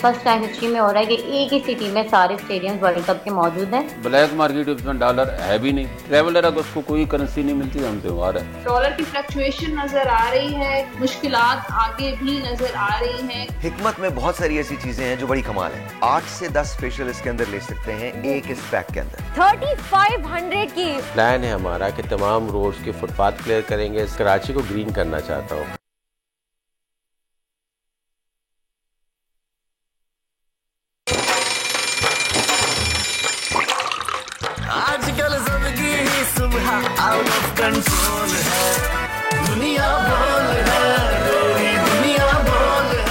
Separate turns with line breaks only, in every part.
First time history में हो रहा है कि एक ही सिटी में सारे स्टेडियम वर्ल्ड कप के मौजूद हैं।
ब्लैक मार्केट उसमें डॉलर है भी नहीं, ट्रेवलर अगर उसको कोई करेंसी नहीं मिलती हम त्योहार है।
डॉलर की फ्लक्चुएशन नजर आ रही है, मुश्किलात आगे भी नजर आ रही हैं।
हिकमत में बहुत सारी ऐसी चीजें हैं जो बड़ी कमाल है। 8 से 10 फेशियल इसके अंदर ले सकते हैं एक इस पैक के अंदर।
3500 की
प्लान है हमारा कि तमाम रोड्स के फुटपाथ क्लियर करेंगे। कराची को ग्रीन करना चाहता हूँ।
आजकल जिंदगी ही सुबह आउट ऑफ कंट्रोल है, दुनिया बोल है, तेरी दुनिया बोल है।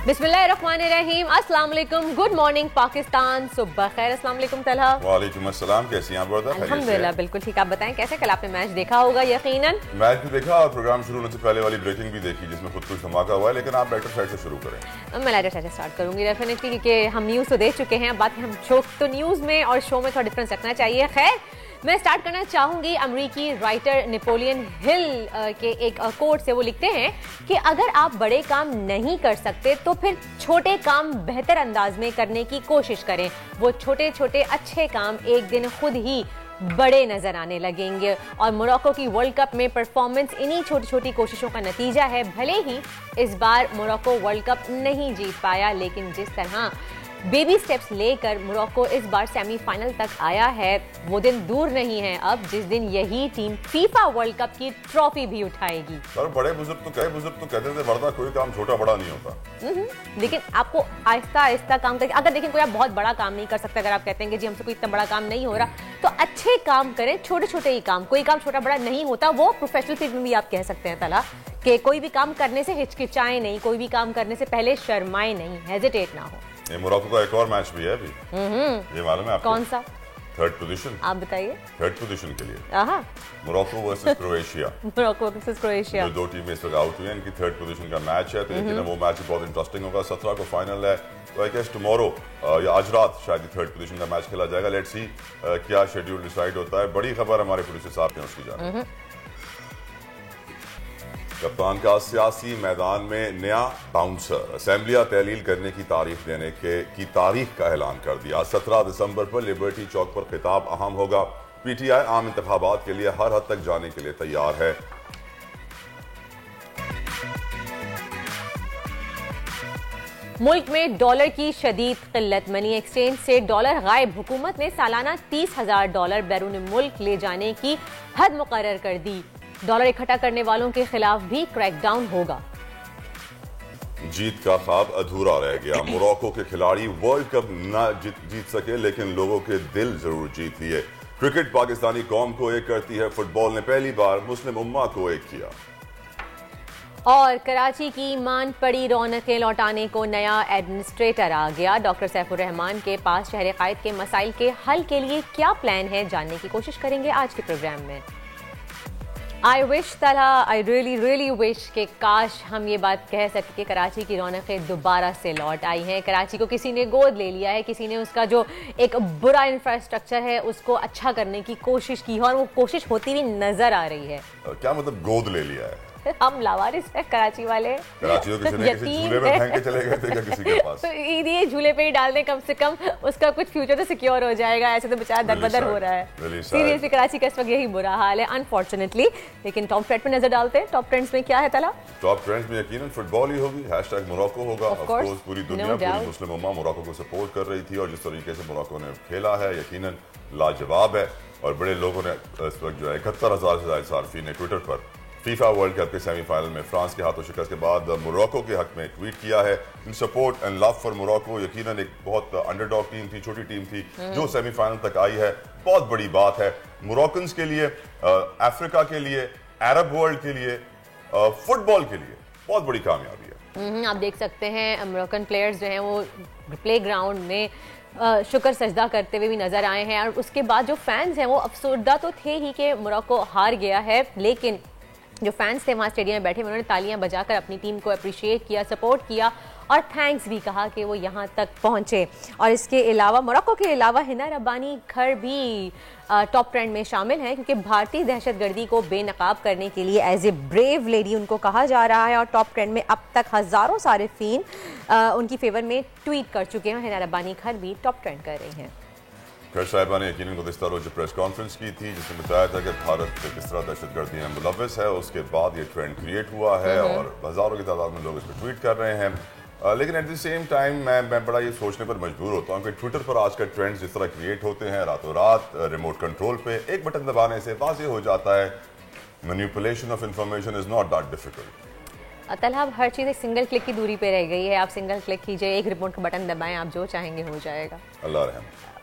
बिस्मिल्लाहिर्रहमानिर्रहीम। अस्सलाम वालेकुम, गुड मॉर्निंग पाकिस्तान, सुबह खैर। अस्सलाम वालेकुम तलहा।
वालेकुम अस्सलाम, कैसी हैं आप?
अल्हम्दुलिल्लाह बिल्कुल ठीक। आप बताएं कैसे? कल आपने मैच देखा होगा यकीनन।
मैच भी देखा और प्रोग्राम शुरू होने से पहले वाली ब्रेकिंग भी देखी जिसमें खुद कुछ धमाका हुआ है, लेकिन आप बैटर साइड से शुरू करें।
मैं लाइटर साइड से स्टार्ट करूंगी डेफिनेटली, क्योंकि हम न्यूज़ तो देख चुके हैं। अब बात हम शो तो न्यूज़ में और शो में थोड़ा डिफरेंस रखना चाहिए। खैर, मैं स्टार्ट करना चाहूंगी अमेरिकी राइटर नेपोलियन हिल के एक कोट से। वो लिखते हैं कि अगर आप बड़े काम नहीं कर सकते तो फिर छोटे काम बेहतर अंदाज में करने की कोशिश करें। वो छोटे छोटे अच्छे काम एक दिन खुद ही बड़े नजर आने लगेंगे। और मोरक्को की वर्ल्ड कप में परफॉर्मेंस इन्हीं छोटी छोटी कोशिशों का नतीजा है। भले ही इस बार मोरक्को वर्ल्ड कप नहीं जीत पाया, लेकिन जिस तरह बेबी स्टेप्स लेकर मोरक्को इस बार सेमीफाइनल तक आया है, वो दिन दूर नहीं है अब जिस दिन यही टीम फीफा वर्ल्ड कप की ट्रॉफी भी उठाएगी।
और बड़े बुजुर्ग तो कहते थे वरना कोई काम छोटा बड़ा नहीं होता।
लेकिन आपको आहिस्ता आहिस्ता काम करके, अगर देखें कोई आप बहुत बड़ा काम नहीं कर सकता, अगर आप कहते हैं कि जी हमसे कोई इतना बड़ा काम नहीं हो रहा, तो अच्छे काम करें, छोटे छोटे ही काम। कोई काम छोटा बड़ा नहीं होता। वो प्रोफेशनल फील्ड में भी आप कह सकते हैं तला कि कोई भी काम करने से हिचकिचाएं नहीं, कोई भी काम करने से पहले शर्माएं नहीं, हेजिटेट ना हो।
ये मोरक्को का एक और मैच भी है अभी, ये मालूम है आपको?
कौन सा?
Third position.
आप बताइए।
थर्ड पोजीशन के लिए Morocco versus Croatia.
Morocco versus Croatia,
जो दो टीमें इस वक्त आउट हुई हैं, इनकी थर्ड पोजीशन का मैच है। तो यकीन वो मैच बहुत इंटरेस्टिंग होगा। 17 को फाइनल है, तो आई गेस टुमारो या आज रात शायद थर्ड पोजीशन का मैच खेला जाएगा। लेट्स सी क्या शेड्यूल डिसाइड होता है। बड़ी खबर हमारे प्रोड्यूसर साहब ने उसकी जानी। कप्तान का सियासी मैदान में नया बाउंसर, असेंबलियां तहलील करने की तारीख देने की तारीख का ऐलान कर दिया। 17 दिसंबर पर लिबर्टी चौक पर खिताब अहम होगा। पीटीआई आम इंतखाबात के लिए हर हद तक जाने के लिए तैयार है।
मुल्क में डॉलर की शदीद किल्लत, मनी एक्सचेंज से डॉलर गायब। हुकूमत ने सालाना $30,000 बैरून मुल्क ले जाने की हद मुकर्रर कर दी। डॉलर इकट्ठा करने वालों के खिलाफ भी क्रैकडाउन होगा।
जीत का ख्वाब अधूरा रह गया। मोरक्को के खिलाड़ी वर्ल्ड कप न जीत सके, लेकिन लोगों के दिल जरूर जीत लिए। क्रिकेट पाकिस्तानी कौम को एक करती है, फुटबॉल ने पहली बार मुस्लिम उम्मा को एक किया।
और कराची की मान पड़ी रौनकें लौटाने को नया एडमिनिस्ट्रेटर आ गया। डॉक्टर सैफुर रहमान के पास शहर कायद के मसाइल के हल के लिए क्या प्लान है, जानने की कोशिश करेंगे आज के प्रोग्राम में। आई विश तला, आई रियली विश कि काश हम ये बात कह सके कि कराची की रौनकें दोबारा से लौट आई हैं। कराची को किसी ने गोद ले लिया है, किसी ने उसका जो एक बुरा इंफ्रास्ट्रक्चर है उसको अच्छा करने की कोशिश की है, और वो कोशिश होती हुई नजर आ रही है।
क्या मतलब गोद ले लिया है?
हम लावारिस है कराची वाले।
कराची को किसी ने किसी झूले में फेंक के चले गए थे क्या किसी के पास? तो
ये झूले पे ही डाल दें, कम से कम उसका कुछ फ्यूचर तो सिक्योर हो जाएगा। ऐसे तो बेचारा दरबदर हो रहा है। सीरियसली कराची का इस वक्त यही बुरा हाल है अनफॉर्चुनेटली। लेकिन टॉप ट्रेंड पे नजर डालते हैं। टॉप ट्रेंड्स में क्या है तला?
टॉप ट्रेंड्स में यकीनन फुटबॉल ही होगी। हैशटैग मोरक्को होगा। ऑफ कोर्स पूरी दुनिया, पूरी मुस्लिम उम्मा मोरक्को को सपोर्ट कर रही थी, और जिस तरीके से मोरक्को ने खेला है यकीनन लाजवाब है। और बड़े लोगों ने इस वक्त जो है 71,000 से ज्यादा सार्फिन ने ट्विटर पर फीफा वर्ल्ड कप के सेमीफाइनल में फ्रांस के हाथों शिकस्त के बाद मोरक्को के हक में ट्वीट किया है। Support and love for Morocco. यकीनन एक बहुत अंडरडॉग टीम थी, छोटी टीम थी, जो सेमीफाइनल तक आई है। बहुत बड़ी बात है मोरक्कन्स के लिए, अफ्रीका के लिए, अरब वर्ल्ड के लिए, फुटबॉल के लिए बहुत बड़ी कामयाबी है।
आप देख सकते हैं मोरक्कन प्लेयर्स जो हैं वो प्ले ग्राउंड में शुक्र सजदा करते हुए भी नजर आए हैं। और उसके बाद जो फैंस हैं वो अफसरदा तो थे ही कि मोरक्को हार गया है, लेकिन जो फैंस थे वहाँ स्टेडियम में बैठे, उन्होंने तालियां बजाकर अपनी टीम को अप्रिशिएट किया, सपोर्ट किया। और थैंक्स भी कहा कि वो यहाँ तक पहुँचे। और इसके अलावा मोरक्को के अलावा हिना रब्बानी खर भी टॉप ट्रेंड में शामिल हैं, क्योंकि भारतीय दहशतगर्दी को बेनकाब करने के लिए एज ए ब्रेव लेडी उनको कहा जा रहा है। और टॉप ट्रेंड में अब तक हज़ारों सारिफीन उनकी फेवर में ट्वीट कर चुके हैं। हिना रब्बानी खर भी टॉप ट्रेंड कर रही हैं।
खैर साहिबा ने यकीनन गुज़िश्ता रोज़ प्रेस कॉन्फ्रेंस की थी जिसमें बताया था कि भारत किस तरह दहशतगर्दी में मुलव्वस है। उसके बाद ये ट्रेंड क्रिएट हुआ है और हज़ारों की तादाद में लोग इस पर ट्वीट कर रहे हैं। लेकिन एट द सेम टाइम मैं बड़ा ये सोचने पर मजबूर होता हूँ कि ट्विटर पर आज का ट्रेंड्स जिस तरह क्रिएट होते हैं रातों रात रिमोट कंट्रोल पे एक बटन दबाने से वाज़ेह हो जाता है manipulation of information is not that difficult.
तलहब हर चीज़ एक सिंगल क्लिक की दूरी पे रह गई है। आप सिंगल क्लिक कीजिए, एक रिमोट का बटन दबाएं, आप जो चाहेंगे हो जाएगा।
अल्लाह रहम।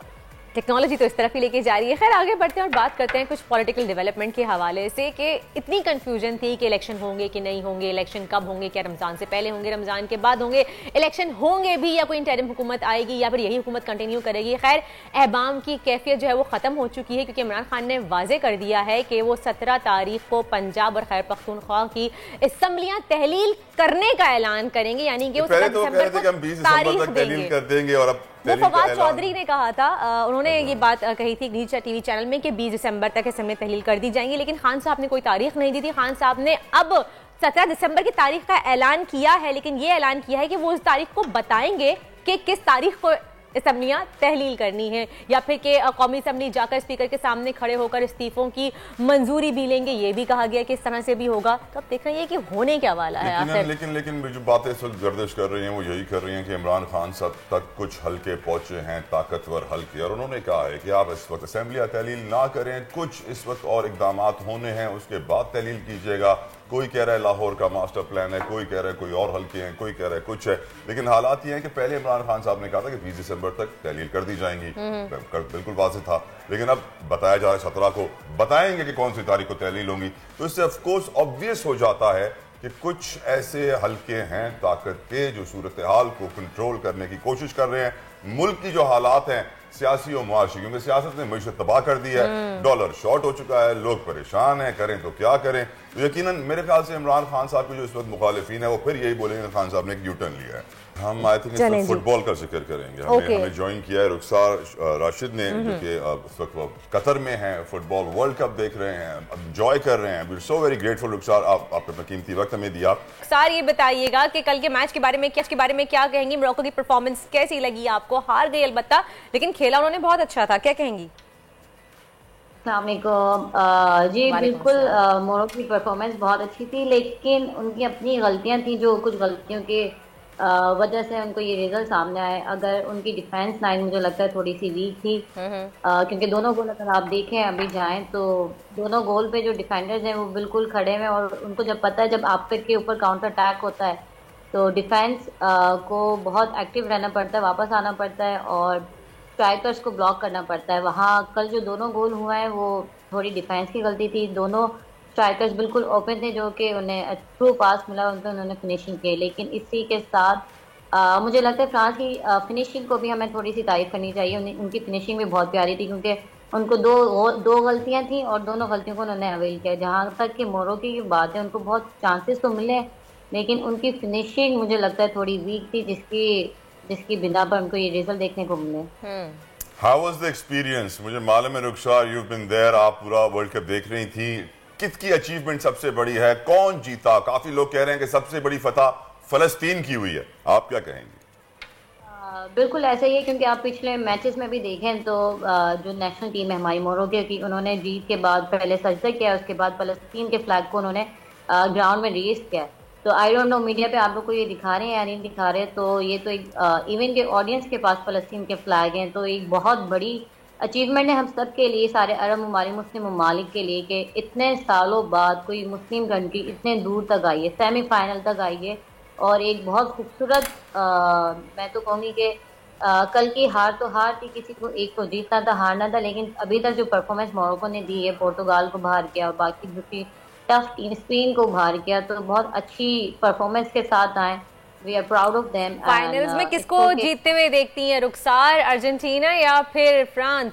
टेक्नोलॉजी तो इस तरफ ही लेके जा रही है। खैर आगे बढ़ते हैं और बात करते हैं कुछ पॉलिटिकल डेवलपमेंट के हवाले से कि इतनी कंफ्यूजन थी कि इलेक्शन होंगे कि नहीं होंगे, इलेक्शन कब होंगे, क्या रमज़ान से पहले होंगे, रमज़ान के बाद होंगे, इलेक्शन होंगे भी या कोई इंटरिम हुकूमत आएगी या फिर यही हुकूमत कंटिन्यू करेगी। खैर अहबाम की कैफियत जो है वो ख़त्म हो चुकी है, क्योंकि इमरान खान ने वाजे कर दिया है कि वो 17 तारीख को पंजाब और खैर पख्तूनख्वा की असम्बलियाँ तहलील करने का ऐलान करेंगे, यानी कि वो 17 दिसंबर को तारीख देंगे।
और अब
वो फवाद चौधरी ने कहा था, उन्होंने ये बात कही थी नीचा टीवी चैनल में कि 20 दिसंबर तक असम्बली तहलील कर दी जाएंगी, लेकिन खान साहब ने कोई तारीख नहीं दी थी। खान साहब ने अब 17 दिसंबर की तारीख का ऐलान किया है, लेकिन ये ऐलान किया है कि वो उस तारीख को बताएंगे कि किस तारीख को असम्बलियाँ तहलील करनी है, या फिर कि कौमी असम्बली जाकर स्पीकर के सामने खड़े होकर इस्तीफों की मंजूरी भी लेंगे। ये भी कहा गया कि इस तरह से भी होगा। तो अब देख रहे हैं कि होने क्या वाला है।
लेकिन जो बातें इस वक्त गर्दिश कर रही हैं वो यही कर रही हैं कि इमरान खान साहब तक कुछ हल्के पहुंचे हैं, ताकतवर हल्के, और उन्होंने कहा है कि आप इस वक्त असम्बलियाँ तहलील ना करें, कुछ इस वक्त और इकदाम होने हैं, उसके बाद तहलील कीजिएगा। कोई कह रहा है लाहौर का मास्टर प्लान है, कोई कह रहा है कोई और हल्के हैं, कोई कह रहा है कुछ है, लेकिन हालात ये हैं कि पहले इमरान खान साहब ने कहा था कि 20 दिसंबर तक तहलील कर दी जाएंगी, बिल्कुल वाज़ेह था, लेकिन अब बताया जा रहा है 17 को बताएंगे कि कौन सी तारीख को तहलील होंगी। तो इससे ऑफकोर्स ऑब्वियस हो जाता है कि कुछ ऐसे हल्के हैं ताकत के जो सूरत हाल को कंट्रोल करने की कोशिश कर रहे हैं। मुल्क की जो हालात हैं सियासी और मुआशी, क्योंकि सियासत ने मईशत तबाह कर दी है, डॉलर शॉर्ट हो चुका है, लोग परेशान हैं, करें तो क्या करें। तो यकीनन मेरे ख्याल से इमरान खान साहब के जो इस वक्त मुखालिफिन है वो फिर यही बोलेंगे खान साहब ने एक यू टर्न लिया है। हम आई थिंक फुटबॉल का जिक्र करेंगे। हमें ज्वाइन किया है रुखसार राशिद ने, जो कि इस वक्त कतर में हैं, फुटबॉल वर्ल्ड कप देख रहे हैं, एंजॉय कर रहे हैं। We are so very grateful Rukhsar, आपने अपना कीमती वक्त हमें दिया।
रुखसार ये बताइएगा कि कल के मैच के बारे में क्या कहेंगी? मोरक्को की परफॉर्मेंस कैसी लगी आपको? हार गई अलबत्ता, लेकिन खेला उन्होंने बहुत अच्छा था, क्या कहेंगी?
जी बिल्कुल, मोरक्को की परफॉर्मेंस बहुत अच्छी थी, लेकिन उनकी अपनी गलतियां थी, जो कुछ गलतियों के वजह से उनको ये रिजल्ट सामने आए। अगर उनकी डिफेंस लाइन मुझे लगता है थोड़ी सी वीक थी, क्योंकि दोनों गोल अगर आप देखें अभी जाएं तो दोनों गोल पे जो डिफेंडर्स हैं वो बिल्कुल खड़े हैं, और उनको जब पता है जब आपके ऊपर काउंटर अटैक होता है तो डिफेंस को बहुत एक्टिव रहना पड़ता है, वापस आना पड़ता है और स्ट्राइकर्स को ब्लॉक करना पड़ता है। वहाँ कल जो दोनों गोल हुआ है वो थोड़ी डिफेंस की गलती थी। दोनों स्ट्राइकर्स बिल्कुल ओपन थे, जो कि उन्हें थ्रू पास मिला, उन पर उन्होंने फिनिशिंग की। लेकिन इसी के साथ मुझे लगता है फ्रांस की फिनिशिंग को भी हमें थोड़ी सी तारीफ करनी चाहिए। उनकी फिनिशिंग भी बहुत प्यारी थी, क्योंकि उनको दो गलतियां थी और दोनों गलतियों को उन्होंने अवेल किया। जहाँ तक कि मोरक्को की बात है, उनको बहुत चांसेस तो मिले, लेकिन उनकी फिनिशिंग मुझे लगता है थोड़ी वीक थी, जिसकी बिना पर उनको ये रिजल्ट देखने को मिले।
How was the experience? मुझे मालूम है रुखसार, you've been there, आप पूरा वर्ल्ड कप देख रही थी। किसकी अचीवमेंट सबसे बड़ी है? कौन जीता? काफी लोग कह रहे हैं कि सबसे बड़ी फतह फलस्तीन की हुई है, आप क्या कहेंगे?
बिल्कुल ऐसा ही है, क्योंकि आप पिछले मैचेस में भी देखें तो जो नेशनल टीम है हमारी मोरक्को की, उन्होंने जीत के बाद पहले सजदा किया, उसके बाद फलस्तीन के फ्लैग को उन्होंने ग्राउंड में रेस्ट किया। तो आई डोंट नो मीडिया पे आप लोग को ये दिखा रहे हैं या नहीं दिखा रहे, तो ये तो एक इवन के ऑडियंस के पास फलस्तीन के फ्लैग हैं, तो एक बहुत बड़ी अचीवमेंट है हम सब के लिए, सारे अरब हमारे मुस्लिम ममालिक के लिए, कि इतने सालों बाद कोई मुस्लिम कंट्री इतने दूर तक आई है, सेमीफाइनल तक आई है। और एक बहुत खूबसूरत मैं तो कहूँगी कि कल की हार तो हार थी, किसी को एक को जीतना था, हारना था, लेकिन अभी तक जो परफॉर्मेंस मोरक्को ने दी है, पोर्तुगाल को बाहर किया और बाकी दूसरी टफ टीम स्पेन को बाहर किया, तो बहुत अच्छी परफॉर्मेंस के साथ आए। We are proud of them.
Finals में किसको जीतते हुए देखती हैं रुखसार, अर्जेंटीना या फिर फ्रांस?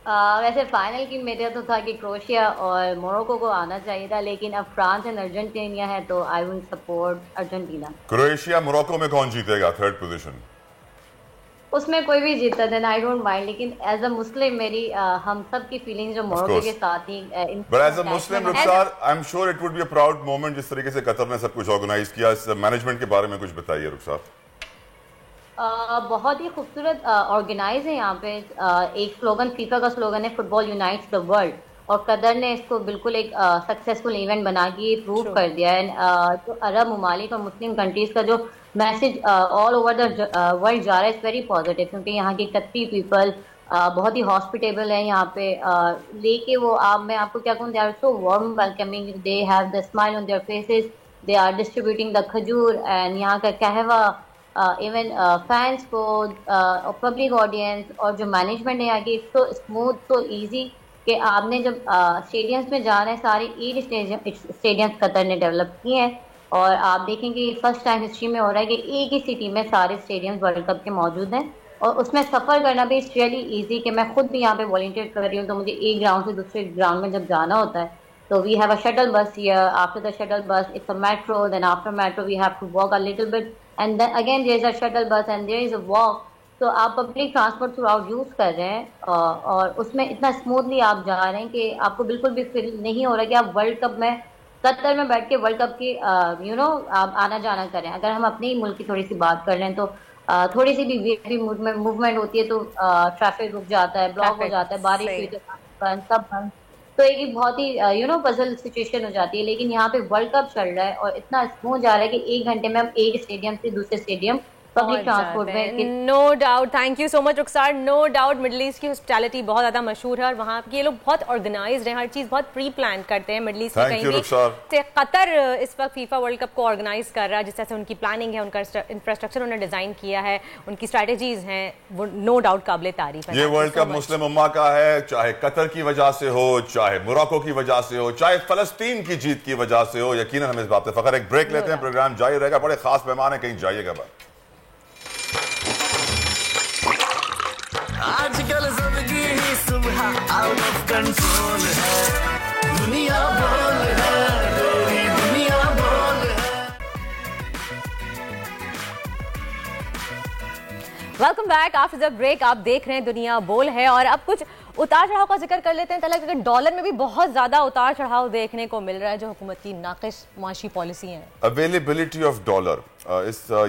वैसे फाइनल की मेरा तो था कि क्रोएशिया और मोरक्को को आना चाहिए था, लेकिन अब फ्रांस एंड अर्जेंटीना है तो I will support Argentina.
Croatia Morocco में कौन जीतेगा थर्ड पोजीशन?
उसमें कोई भी जीता देन आई डोंट माइंड, लेकिन एज अ मुस्लिम मेरी हम सब की फीलिंग्स जो मोरक्को के साथ ही
but as a Muslim Rukhsar I am sure it would be a proud moment जिस तरीके से कतर ने सब कुछ ऑर्गेनाइज किया। इस मैनेजमेंट के बारे में कुछ बताइए रुखसार।
बहुत ही खूबसूरत ऑर्गेनाइज है यहाँ पे। एक स्लोगन, फीफा का स्लोगन है फुटबॉल यूनाइट्स द वर्ल्ड, और कतर ने इसको बिल्कुल एक सक्सेसफुल इवेंट बना के प्रूव कर दिया है। तो अरब ममालिक और मुस्लिम कंट्रीज का जो message all over the world जा रहा है इज वेरी पॉजिटिव, क्योंकि यहाँ की कतरी पीपल बहुत ही हॉस्पिटेबल है यहाँ पे। लेके वो मैं आपको क्या कहूँ, they are so warm welcoming, they have the smile on their faces, they are distributing the खजूर एंड यहाँ का कहवा इवन फैंस को, पब्लिक ऑडियंस और जो मैनेजमेंट है यहाँ की, सो स्मूथ सो इजी कि आपने जब स्टेडियम्स में जाना है, सारे 8 स्टेडियम्स कतर ने डेवलप किए हैं, और आप देखेंगे फर्स्ट टाइम हिस्ट्री में हो रहा है कि एक ही सिटी में सारे स्टेडियम्स वर्ल्ड कप के मौजूद हैं, और उसमें सफ़र करना भी इट्स रियली ईजी। कि मैं खुद भी यहाँ पे वॉलंटियर कर रही हूँ, तो मुझे एक ग्राउंड से दूसरे ग्राउंड में जब जाना होता है तो we have a shuttle bus here, after the shuttle bus it's a metro, then after metro we have to walk a little bit and then again there is a shuttle bus and there is a walk. तो आप public transport throughout use कर रहे हैं और उसमें इतना smoothly आप जा रहे हैं कि आपको बिल्कुल भी फील नहीं हो रहा कि आप वर्ल्ड कप में कतर में बैठ के वर्ल्ड कप की आप आना जाना करें। अगर हम अपने ही मुल्क की थोड़ी सी बात कर लें तो थोड़ी सी भी वीआईपी मूवमेंट होती है तो ट्रैफिक रुक जाता है, ब्लॉक हो जाता है, बारिश हुई तो सब बंद, तो एक बहुत ही पजल सिचुएशन हो जाती है। लेकिन यहाँ पे वर्ल्ड कप चल रहा है और इतना स्मूथ जा रहा है कि 1 घंटे में हम एक स्टेडियम से दूसरे स्टेडियम पब्लिक ट्रांसपोर्ट में।
No doubt, thank you so much Rukhsar. No doubt middle east की हॉस्पिटैलिटी बहुत ज्यादा मशहूर है और वहाँ के ये लोग बहुत ऑर्गेनाइज्ड हैं, हर चीज बहुत प्री प्लान करते हैं। मिडिल ईस्ट में कहीं भी कतर इस वक्त फीफा वर्ल्ड कप को ऑर्गेनाइज कर रहा है, जिस तरह से उनकी प्लानिंग है, उनका इंफ्रास्ट्रक्चर उन्होंने डिजाइन किया है, उनकी स्ट्रेटेजीज हैं, वो नो डाउट काबिल तारीफ है।
ये वर्ल्ड कप मुस्लिम उम्मा का है, चाहे कतर की वजह से हो, चाहे मोरक्को की वजह से हो, चाहे फलस्तीन की जीत की वजह से हो। यकीनन हम इस बात पे फख्र। एक ब्रेक लेते हैं, प्रोग्राम जारी रहेगा। बड़े खास मेहमान है, कहीं जाइएगा बात।
आजकल जिंदगी ही सुबह आउट ऑफ कंट्रोल है, दुनिया बोल है, तेरी दुनिया बोल है।
Welcome back after the break. आप देख रहे हैं दुनिया बोल है और अब कुछ उतार चढ़ाव का जिक्र कर लेते हैं तलक, क्योंकि डॉलर में भी बहुत ज्यादा उतार चढ़ाव देखने को मिल रहा है जो हुकूमत की नाक़िस माशी पॉलिसी है।
अवेलेबिलिटी ऑफ डॉलर,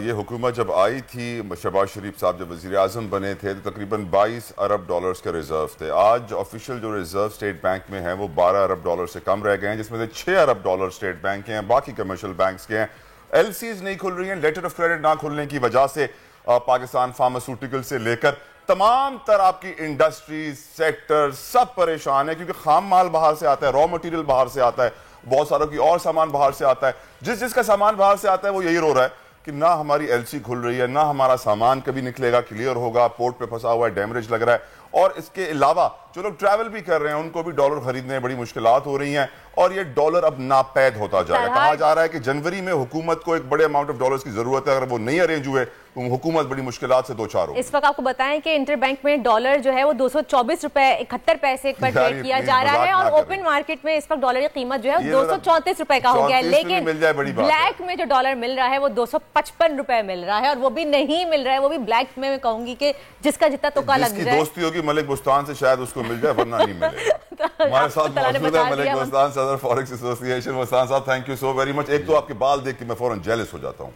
ये हुकूमत जब आई थी, शहबाज शरीफ साहब जब वज़ीर आज़म बने थे तो तकरीबन 22 अरब डॉलर्स के रिजर्व थे। आज ऑफिशियल जो रिजर्व स्टेट बैंक में है वो 12 अरब डॉलर से कम रह गए हैं, जिसमें से 6 अरब डॉलर स्टेट बैंक के हैं, बाकी कमर्शियल बैंक्स के हैं। एलसीज नहीं खुल रही हैं, लेटर ऑफ क्रेडिट ना खुलने की वजह से पाकिस्तान फार्मास्यूटिकल से लेकर तमाम तरह की इंडस्ट्रीज सेक्टर सब परेशान है, क्योंकि खाम माल बाहर से आता है, रॉ मटेरियल बाहर से आता है, बहुत सारों की और सामान बाहर से आता है। जिसका सामान बाहर से आता है वो यही रो रहा है कि ना हमारी एलसी खुल रही है, ना हमारा सामान कभी निकलेगा, क्लियर होगा, पोर्ट पे फंसा हुआ है, डैमेज लग रहा है। और इसके अलावा जो लोग ट्रैवल भी कर रहे हैं उनको भी डॉलर खरीदने में बड़ी मुश्किलात हो रही हैं और ये डॉलर अब नापैद होता जाएगा। कहा जा रहा है कि जनवरी में हुकूमत को एक बड़े अमाउंट ऑफ डॉलर्स की जरूरत है, अगर वो नहीं अरेंज हुए तो हुकूमत बड़ी मुश्किलात से दो चार हो।
इस वक्त आपको बताएं कि इंटर बैंक में डॉलर जो है वो 224 रुपए 71 पैसे पर ट्रेड किया जा रहा है और ओपन मार्केट में इस वक्त डॉलर की कीमत जो है 234 रुपए का हो गया है। लेकिन ब्लैक में जो डॉलर मिल रहा है वो 255 रुपए मिल रहा है और वो भी नहीं मिल रहा है, वो भी ब्लैक में कहूंगी कि जिसका जितना तुक्का लग जाए।
दोस्ती होगी मलिक बुस्तान से शायद उसको मिल जाए, वरना नहीं मिलेगा। हमारे साथ मौजूद है मलिक बुस्तान, सदर फॉरेक्स एसोसिएशन। बुस्तान साहब thank you so very much. एक तो आपके बाल देख के मैं फौरन जेलस हो जाता हूँ,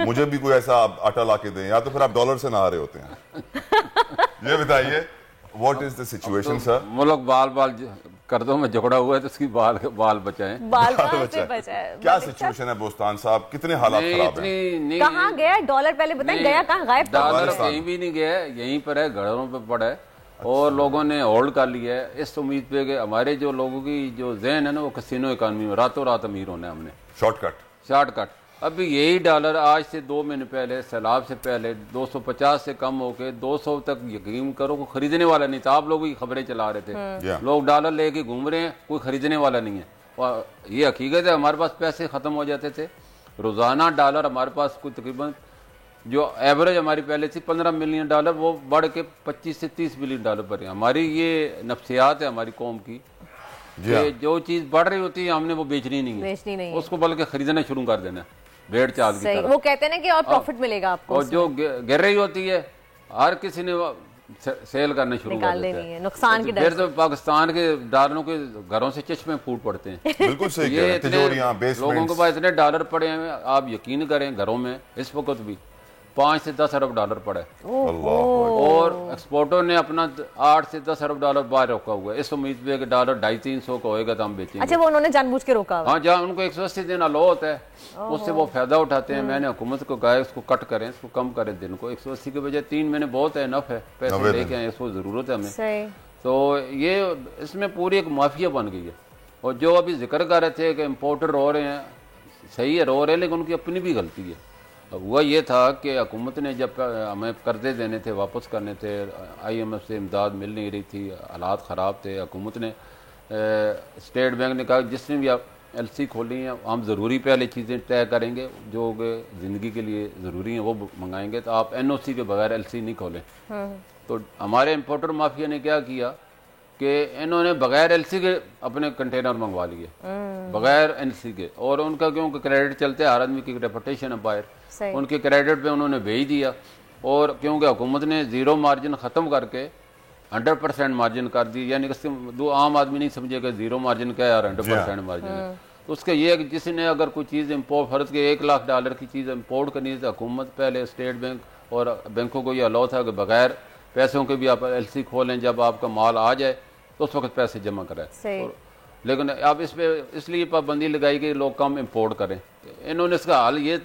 मुझे भी कोई ऐसा आटा ला के दें, या तो फिर आप डॉलर से नहा रहे होते हैं। ये बताइए what is the situation sir?
मुल्क बाल कर दो में झगड़ा हुआ है तो उसकी बाल बचाएं,
बाल से बचाएं।
क्या सिचुएशन है बुस्तान साहब, कितने हालात खराब हैं?
कहाँ गया डॉलर, पहले बताएं गया कहाँ, गायब?
डॉलर कहीं भी नहीं गया, यहीं पर है, घरों पे पड़ा है और लोगों ने होल्ड कर लिया है इस उम्मीद पे कि हमारे जो लोगों की जो ज़हन है ना वो कसिनो इकॉनमी में रातों रात अमीर होने हमने शॉर्टकट। अभी यही डॉलर आज से 2 महीने पहले सैलाब से पहले 250 से कम होके 200 तक, यकीन करो कोई खरीदने वाला नहीं था। आप लोग भी खबरें चला रहे थे, लोग डॉलर लेके घूम रहे हैं, कोई खरीदने वाला नहीं है। और ये हकीकत है, हमारे पास पैसे खत्म हो जाते थे, रोजाना डॉलर हमारे पास कोई तकरीबन जो एवरेज हमारी पहले थी $15 मिलियन, वो बढ़ के 25 से 30 बिलियन डॉलर पर है। हमारी ये नफ्सियात है हमारी कौम की कि जो चीज बढ़ रही होती है हमने वो बेचनी नहीं है, उसको बल्कि खरीदना शुरू कर देना है भेड़ चाल की तरह।
वो कहते हैं ना कि और प्रॉफिट मिलेगा आपको,
और जो गिर रही होती है हर किसी ने सेल करना शुरू कर देते हैं,
नुकसान की
फिर तो पाकिस्तान के डॉलरों के घरों से चश्मे फूट पड़ते हैं।
बिल्कुल सही
ये लोगों के पास इतने डॉलर पड़े हैं, आप यकीन करें घरों में इस वक्त भी 5 से 10 अरब डॉलर पड़े और एक्सपोर्टर ने अपना 8 से 10 अरब डॉलर बाहर रोका हुआ है। इस उम्मीद पे कि डॉलर 250-300 का होएगा तो हम बेचेंगे।
अच्छा, वो उन्होंने जानबूझ के रोका?
हाँ, जहाँ उनको 180 दिन अलाउ होता है उससे वो फायदा उठाते हैं। मैंने हुकूमत को कहा इसको कट करें, इसको कम करें दिन को। 180 के बजाय 3 महीने बहुत है, इनफ है, पैसे लेके आए, इसको जरूरत है हमें। तो ये इसमें पूरी एक माफिया बन गई है। और जो अभी जिक्र कर रहे थे कि इम्पोर्टर रो रहे हैं, सही है रो रहे हैं, लेकिन उनकी अपनी भी गलती है। हुआ ये था कि हुकूमत ने जब हमें कर्जे देने थे, वापस करने थे, IMF से इमदाद मिल नहीं रही थी, हालात ख़राब थे, हुकूमत ने स्टेट बैंक ने कहा जिसने भी आप LC खोली हैं हम ज़रूरी पहले चीज़ें तय करेंगे जो ज़िंदगी के लिए ज़रूरी हैं वो मंगाएंगे, तो आप NOC के बगैर LC नहीं खोलें। तो हमारे इम्पोर्टर माफिया ने क्या किया कि इन्होंने बगैर LC के अपने कंटेनर मंगवा लिए, बगैर NC के। और उनका क्योंकि क्रेडिट चलते हर आदमी की रेपुटेशन है बाहर, उनके क्रेडिट पे उन्होंने भेज दिया। और क्योंकि हुकूमत ने 0 मार्जिन ख़त्म करके 100% मार्जिन कर दी, यानी कि आम आदमी नहीं समझेगा 0 मार्जिन क्या है और 100% मार्जिन है। तो उसके ये जिसने अगर कोई चीज़ इम्पोर्ट फर्ज के $1 लाख की चीज़ इम्पोर्ट करनी है तो हुकूमत पहले स्टेट बैंक और बैंकों को ये अलाउ था कि बगैर पैसों के भी आप LC खोलें, जब आपका माल आ जाए तो उस वक्त पैसे जमा कराए। लेकिन अब इस पे इसलिए पाबंदी लगाई कि लोग कम इंपोर्ट करें। इन्होंने इसका हल ये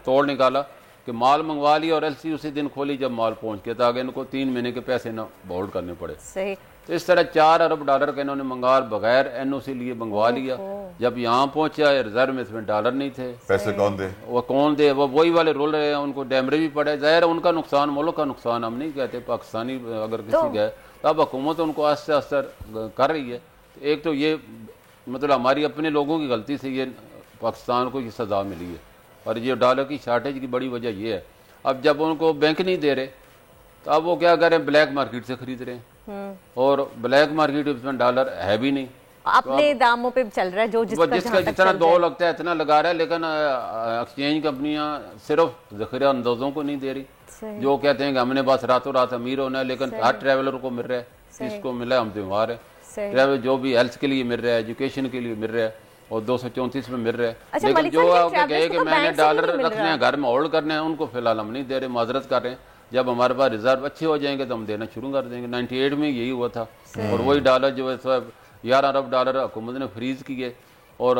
तोड़ निकाला कि माल मंगवा लिया और LC उसी दिन खोली जब माल पहुंच गया, ताकि इनको 3 महीने के पैसे ना होल्ड करने पड़े।
सही।
तो इस तरह $4 अरब का इन्होंने मंगा बगैर NOC लिए मंगवा लिया। जब यहाँ पहुंचा रिजर्व में इसमें डॉलर नहीं थे, पैसे कौन दे? वो कौन दे? वो वही वाले रोल रहे हैं, उनको डैमरेज भी पड़े। जाहिर उनका नुकसान, मुल्क का नुकसान, हम नहीं कहते पाकिस्तानी अगर किसी गए तो अब हुकूमत उनको आस्ते आस्ते कर रही है। एक तो ये मतलब हमारी अपने लोगों की गलती से ये पाकिस्तान को ये सज़ा मिली है, और ये डॉलर की शार्टेज की बड़ी वजह ये है। अब जब उनको बैंक नहीं दे रहे तो अब वो क्या करें, ब्लैक मार्केट से खरीद रहे हैं, और ब्लैक मार्केट में डॉलर है भी नहीं,
अपने दामों पे चल रहा है, जो
जिसका जितना दो लगता है इतना लगा रहा है। लेकिन एक्सचेंज कंपनियां सिर्फ ज़ख़ीरा अंदाजों को नहीं दे रही, जो कहते हैं कि हमने बस रातों रात अमीर होना है, लेकिन हर ट्रैवलर को मिल रहा है, इसको मिला हम त्योहार है। ट्रैवल जो भी हेल्थ के लिए मिल रहा है, एजुकेशन के लिए मिल रहा है, और 234 में मिल रहा है।
अच्छा,
लेकिन जो आपको कहे कि मैंने डॉलर रखने हैं घर में होल्ड करने हैं, उनको फिलहाल हम नहीं दे रहे, माजरत कर रहे हैं। जब हमारे पास रिजर्व अच्छे हो जाएंगे तो हम देना शुरू कर देंगे। 98 में यही हुआ था, और वही डॉलर जो है $11 अरब हुकूमत ने फ्रीज किए और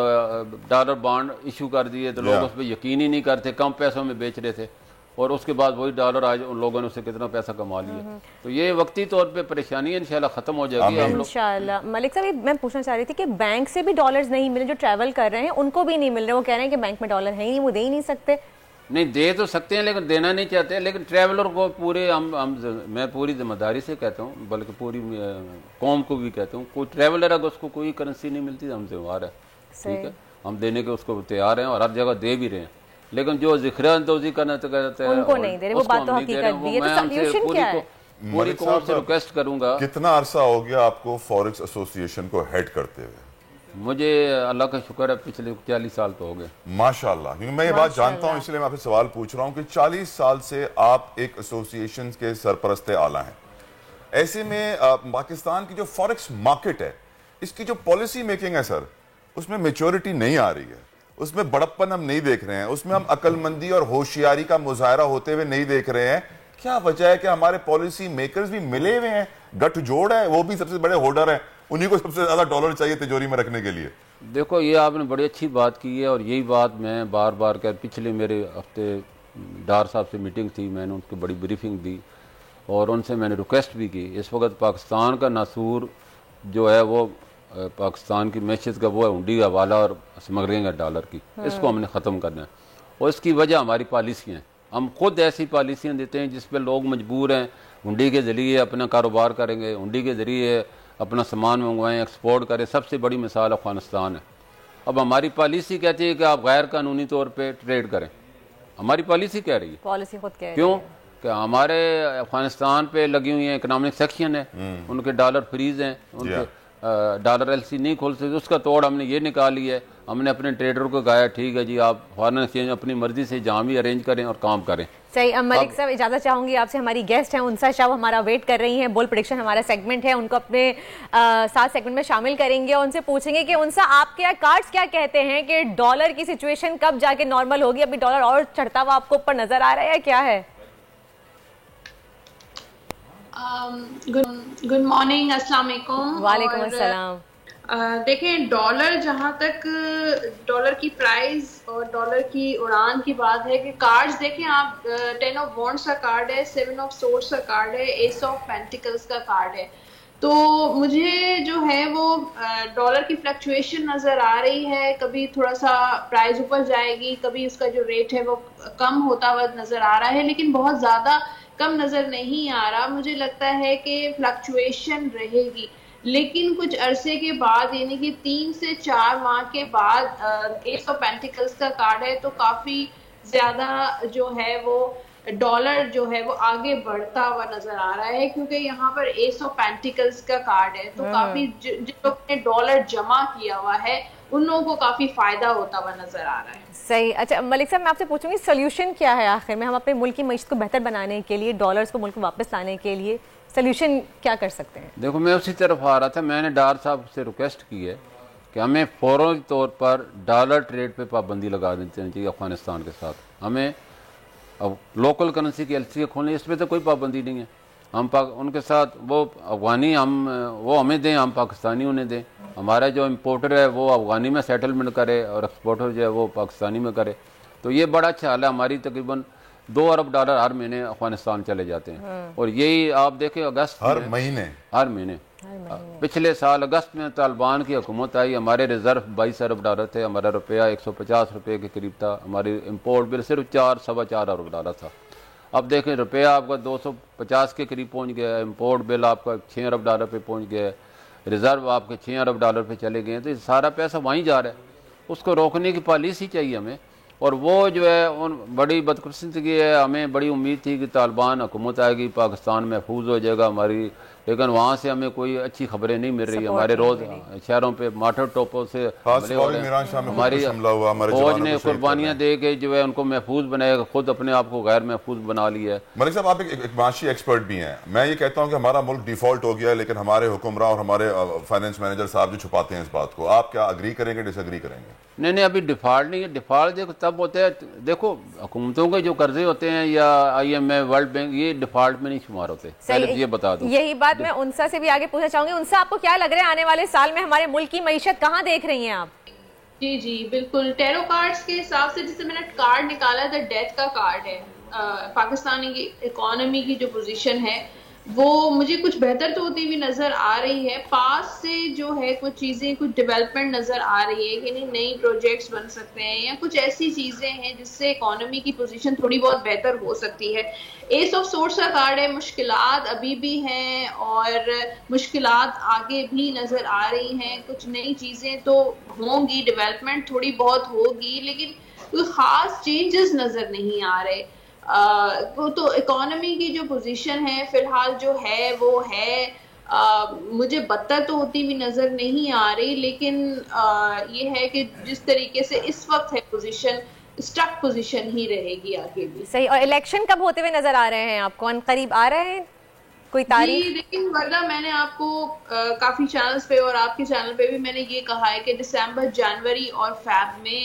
डॉलर बॉन्ड इशू कर दिए, तो लोग उस पर यकीन ही नहीं करते, कम पैसों में बेच रहे थे, और उसके बाद वही डॉलर आज उन लोगों ने उससे कितना पैसा कमा लिया। तो ये वक्ती तौर पे परेशानी है, इंशाल्लाह खत्म हो जाएगी हम लोग
इंशाल्लाह। मलिक साहब, मैं पूछना चाह रही थी कि बैंक से भी डॉलर्स नहीं मिले, जो ट्रैवल कर रहे हैं उनको भी नहीं मिल रहे, वो कह रहे हैं कि बैंक में डॉलर है ही नहीं, वो दे ही नहीं सकते।
नहीं, दे तो सकते हैं लेकिन देना नहीं चाहते। लेकिन ट्रैवलर को पूरे मैं पूरी जिम्मेदारी से कहता हूँ, बल्कि पूरी कौम को भी कहता हूँ, कोई ट्रैवलर अगर उसको कोई करेंसी नहीं मिलती हम जिम्मेवार है, ठीक है, हम देने के उसको तैयार हैं और हर जगह दे भी रहे हैं। लेकिन जो ज़िक्र अंदोज़ी करना तो कहते हैं
उनको नहीं दे रहे, वो बात तो हकीकत भी है। तो सॉल्यूशन क्या है?
पूरी कौम से रिक्वेस्ट करूंगा।
कितना अरसा हो गया आपको फॉरेक्स एसोसिएशन को हेड करते हुए?
मुझे अल्लाह का शुक्र है पिछले 40 साल तो हो गए
माशाल्लाह। क्योंकि मैं ये बात जानता हूँ, इसलिए मैं आपसे सवाल पूछ रहा हूँ कि 40 साल से आप एक एसोसिएशन के सरपरस्ते आला हैं। ऐसे में पाकिस्तान की जो फॉरेक्स मार्केट है, इसकी जो पॉलिसी मेकिंग है सर, उसमें मेच्योरिटी नहीं आ रही है, उसमें बड़प्पन हम नहीं देख रहे हैं, उसमें हम अक्लमंदी और होशियारी का मुजाहरा होते हुए नहीं देख रहे हैं। क्या वजह है कि हमारे पॉलिसी मेकर्स भी मिले हुए हैं, गठजोड़ है, वो भी सबसे बड़े होल्डर हैं, उन्हीं को सबसे ज्यादा डॉलर चाहिए तिजोरी में रखने के लिए?
देखो, ये आपने बड़ी अच्छी बात की है, और यही बात मैं बार बार कर, पिछले मेरे हफ्ते डार साहब से मीटिंग थी, मैंने उनको बड़ी ब्रीफिंग दी और उनसे मैंने रिक्वेस्ट भी की। इस वक्त पाकिस्तान का नासूर जो है वो पाकिस्तान की मैशत का वो है हुंडी का हवाला और स्मगलिंग है डॉलर की, इसको हमने ख़त्म करना है। और इसकी वजह हमारी पॉलिसियाँ हैं, हम खुद ऐसी पॉलिसियाँ देते हैं जिस पर लोग मजबूर हैं, हुंडी के ज़रिए अपना कारोबार करेंगे, हुंडी के ज़रिए अपना सामान मंगवाएं, एक्सपोर्ट करें। सबसे बड़ी मिसाल अफगानिस्तान है। अब हमारी पॉलिसी कहती है कि आप गैर कानूनी तौर पे ट्रेड करें, हमारी पॉलिसी कह रही है,
पॉलिसी खुद कह रही है।
क्यों कि हमारे अफगानिस्तान पे लगी हुई है इकोनॉमिक सेक्शन है, उनके डॉलर फ्रीज हैं, उनके डॉलर एलसी नहीं खोल सकते, उसका तोड़ हमने ये निकाल लिया है। हमने अपने ट्रेडर को कहा ठीक है जी आप फॉरेन एक्सचेंज अपनी मर्जी से जहाँ भी अरेंज करें और काम करें।
सही। मलिक साहब इजाजत चाहूंगी आपसे, हमारी गेस्ट हैं उनसा शाह हमारा वेट कर रही हैं, बोल प्रेडिक्शन हमारा सेगमेंट है, उनको अपने साथ सेगमेंट में शामिल करेंगे और उनसे पूछेंगे कि उनसा आपके कार्ड्स क्या कहते हैं कि डॉलर की सिचुएशन कब जाके नॉर्मल होगी? अभी डॉलर और चढ़ता हुआ आपको ऊपर नजर आ रहा है, क्या है?
गुड मॉर्निंग, अस्सलाम वालेकुम।
वालेकुम अस्सलाम।
देखें, डॉलर जहाँ तक डॉलर की प्राइस और डॉलर की उड़ान की बात है कि कार्ड्स देखें आप, 10 ऑफ वॉन्ड्स का कार्ड है, 7 ऑफ सोर्स का कार्ड है, एस ऑफ पेंटिकल्स का कार्ड है। तो मुझे जो है वो डॉलर की फ्लक्चुएशन नज़र आ रही है, कभी थोड़ा सा प्राइस ऊपर जाएगी, कभी उसका जो रेट है वो कम होता हुआ नज़र आ रहा है, लेकिन बहुत ज़्यादा कम नज़र नहीं आ रहा। मुझे लगता है कि फ्लक्चुएशन रहेगी, लेकिन कुछ अरसे के बाद यानी कि 3 से 4 माह के बाद एस ऑफ पेंटिकल्स का कार्ड है, तो काफ़ी ज़्यादा जो है वो डॉलर जो है वो आगे बढ़ता हुआ नजर आ रहा है, क्योंकि यहाँ पर एस ऑफ पेंटिकल्स का कार्ड है, तो काफी जिन लोगों ने डॉलर जमा किया हुआ है उन लोगों को काफी फायदा होता हुआ नजर आ रहा है।
सही। अच्छा मलिक साहब, मैं आपसे पूछूंगी सोल्यूशन क्या है आखिर में? हम अपने मुल्क की मईशत को बेहतर बनाने के लिए, डॉलर्स को मुल्क में वापस लाने के लिए सोल्यूशन क्या कर सकते हैं?
देखो, मैं उसी तरफ आ रहा था। मैंने डार साहब से रिक्वेस्ट की है कि हमें फौरी तौर पर डॉलर ट्रेड पे पाबंदी लगा देनी चाहिए अफगानिस्तान के साथ। हमें अब लोकल करेंसी की एलसी खोलने, इस पर तो कोई पाबंदी नहीं है। हम उनके साथ वो अफगानी वो हमें दें, हम पाकिस्तानी उन्हें दें। हमारा जो इम्पोर्टर है वो अफगानी में सेटलमेंट करे और एक्सपोर्टर जो है वो पाकिस्तानी में करे, तो ये बड़ा अच्छा हाल है। हमारी तकरीबन 2 अरब डॉलर हर महीने अफगानिस्तान चले जाते हैं, और यही आप देखें अगस्त
हर महीने
पिछले साल अगस्त में तालिबान की हुकूमत आई, हमारे रिजर्व 22 अरब डॉलर थे, हमारा रुपया 150 रुपये के करीब था, हमारी इम्पोर्ट बिल सिर्फ 4-4.25 अरब डॉलर था। अब देखें रुपया आपका 250 के करीब पहुंच गया है, इम्पोर्ट बिल आपका 6 अरब डॉलर पे पहुंच गया है, रिजर्व आपके 6 अरब डॉलर पे चले गए हैं, तो ये सारा पैसा वहीं जा रहा है। उसको रोकने की पॉलिसी चाहिए हमें, और वो जो है उन बड़ी बदकिस्मती है। हमें बड़ी उम्मीद थी कि तालिबान हुकूमत आएगी, पाकिस्तान महफूज हो जाएगा हमारी, लेकिन वहाँ से हमें कोई अच्छी खबरें नहीं मिल रही। हमारे रोज शहरों पे माटर टोपों से हमारी फौज ने कुर्बानियाँ दे के जो है उनको महफूज बनाएगा, खुद अपने आप को गैर महफूज बना लिया है।
मलिक साहब, आप एक माशी एक्सपर्ट भी हैं। मैं ये कहता हूँ कि हमारा मुल्क डिफॉल्ट हो गया है, लेकिन हमारे हुक्मरान और हमारे फाइनेंस मैनेजर साहब जो छुपाते हैं इस बात को, आप क्या अग्री करेंगे, डिसएग्री करेंगे?
नहीं, अभी डिफॉल्ट नहीं है। डिफॉल्ट देखो तब होता है, देखो हुकूमतों के जो कर्जे होते हैं या IMF, वर्ल्ड बैंक, ये डिफॉल्ट में नहीं शुमार होते। पहले ये बता दूं।
यही बात मैं उनसा से भी आगे पूछना चाहूंगी। उनसा आपको क्या लग रहा है आने वाले साल में हमारे मुल्क की मईशत कहाँ देख रही हैं आप?
जी बिल्कुल, टैरो कार्ड्स के हिसाब से जिससे मैंने कार्ड निकाला था, डेथ का कार्ड है। पाकिस्तानी की इकोनॉमी की जो पोजीशन है वो मुझे कुछ बेहतर तो होती हुई नजर आ रही है। पास से जो है कुछ चीजें, कुछ डेवलपमेंट नजर आ रही है कि नहीं, नई प्रोजेक्ट्स बन सकते हैं या कुछ ऐसी चीजें हैं जिससे इकोनॉमी की पोजीशन थोड़ी बहुत बेहतर हो सकती है। एस ऑफ सोर्स का कार्ड है, मुश्किलात अभी भी हैं और मुश्किलात आगे भी नजर आ रही हैं। कुछ नई चीजें तो होंगी, डेवलपमेंट थोड़ी बहुत होगी, लेकिन कोई खास चेंजेस नजर नहीं आ रहे। तो इकोनॉमी की जो पोजीशन है फिलहाल जो है वो है, मुझे बदतर तो होती हुई नजर नहीं आ रही, लेकिन ये है कि जिस तरीके से इस वक्त है पोजीशन, स्टक पोजीशन ही रहेगी आगे भी।
सही। और इलेक्शन कब होते हुए नजर आ रहे हैं आपको? करीब आ रहे हैं कोई तारीख?
लेकिन वरना मैंने आपको काफी चैनल्स पे और आपके चैनल पे भी मैंने ये कहा है कि दिसंबर, जनवरी और फेब में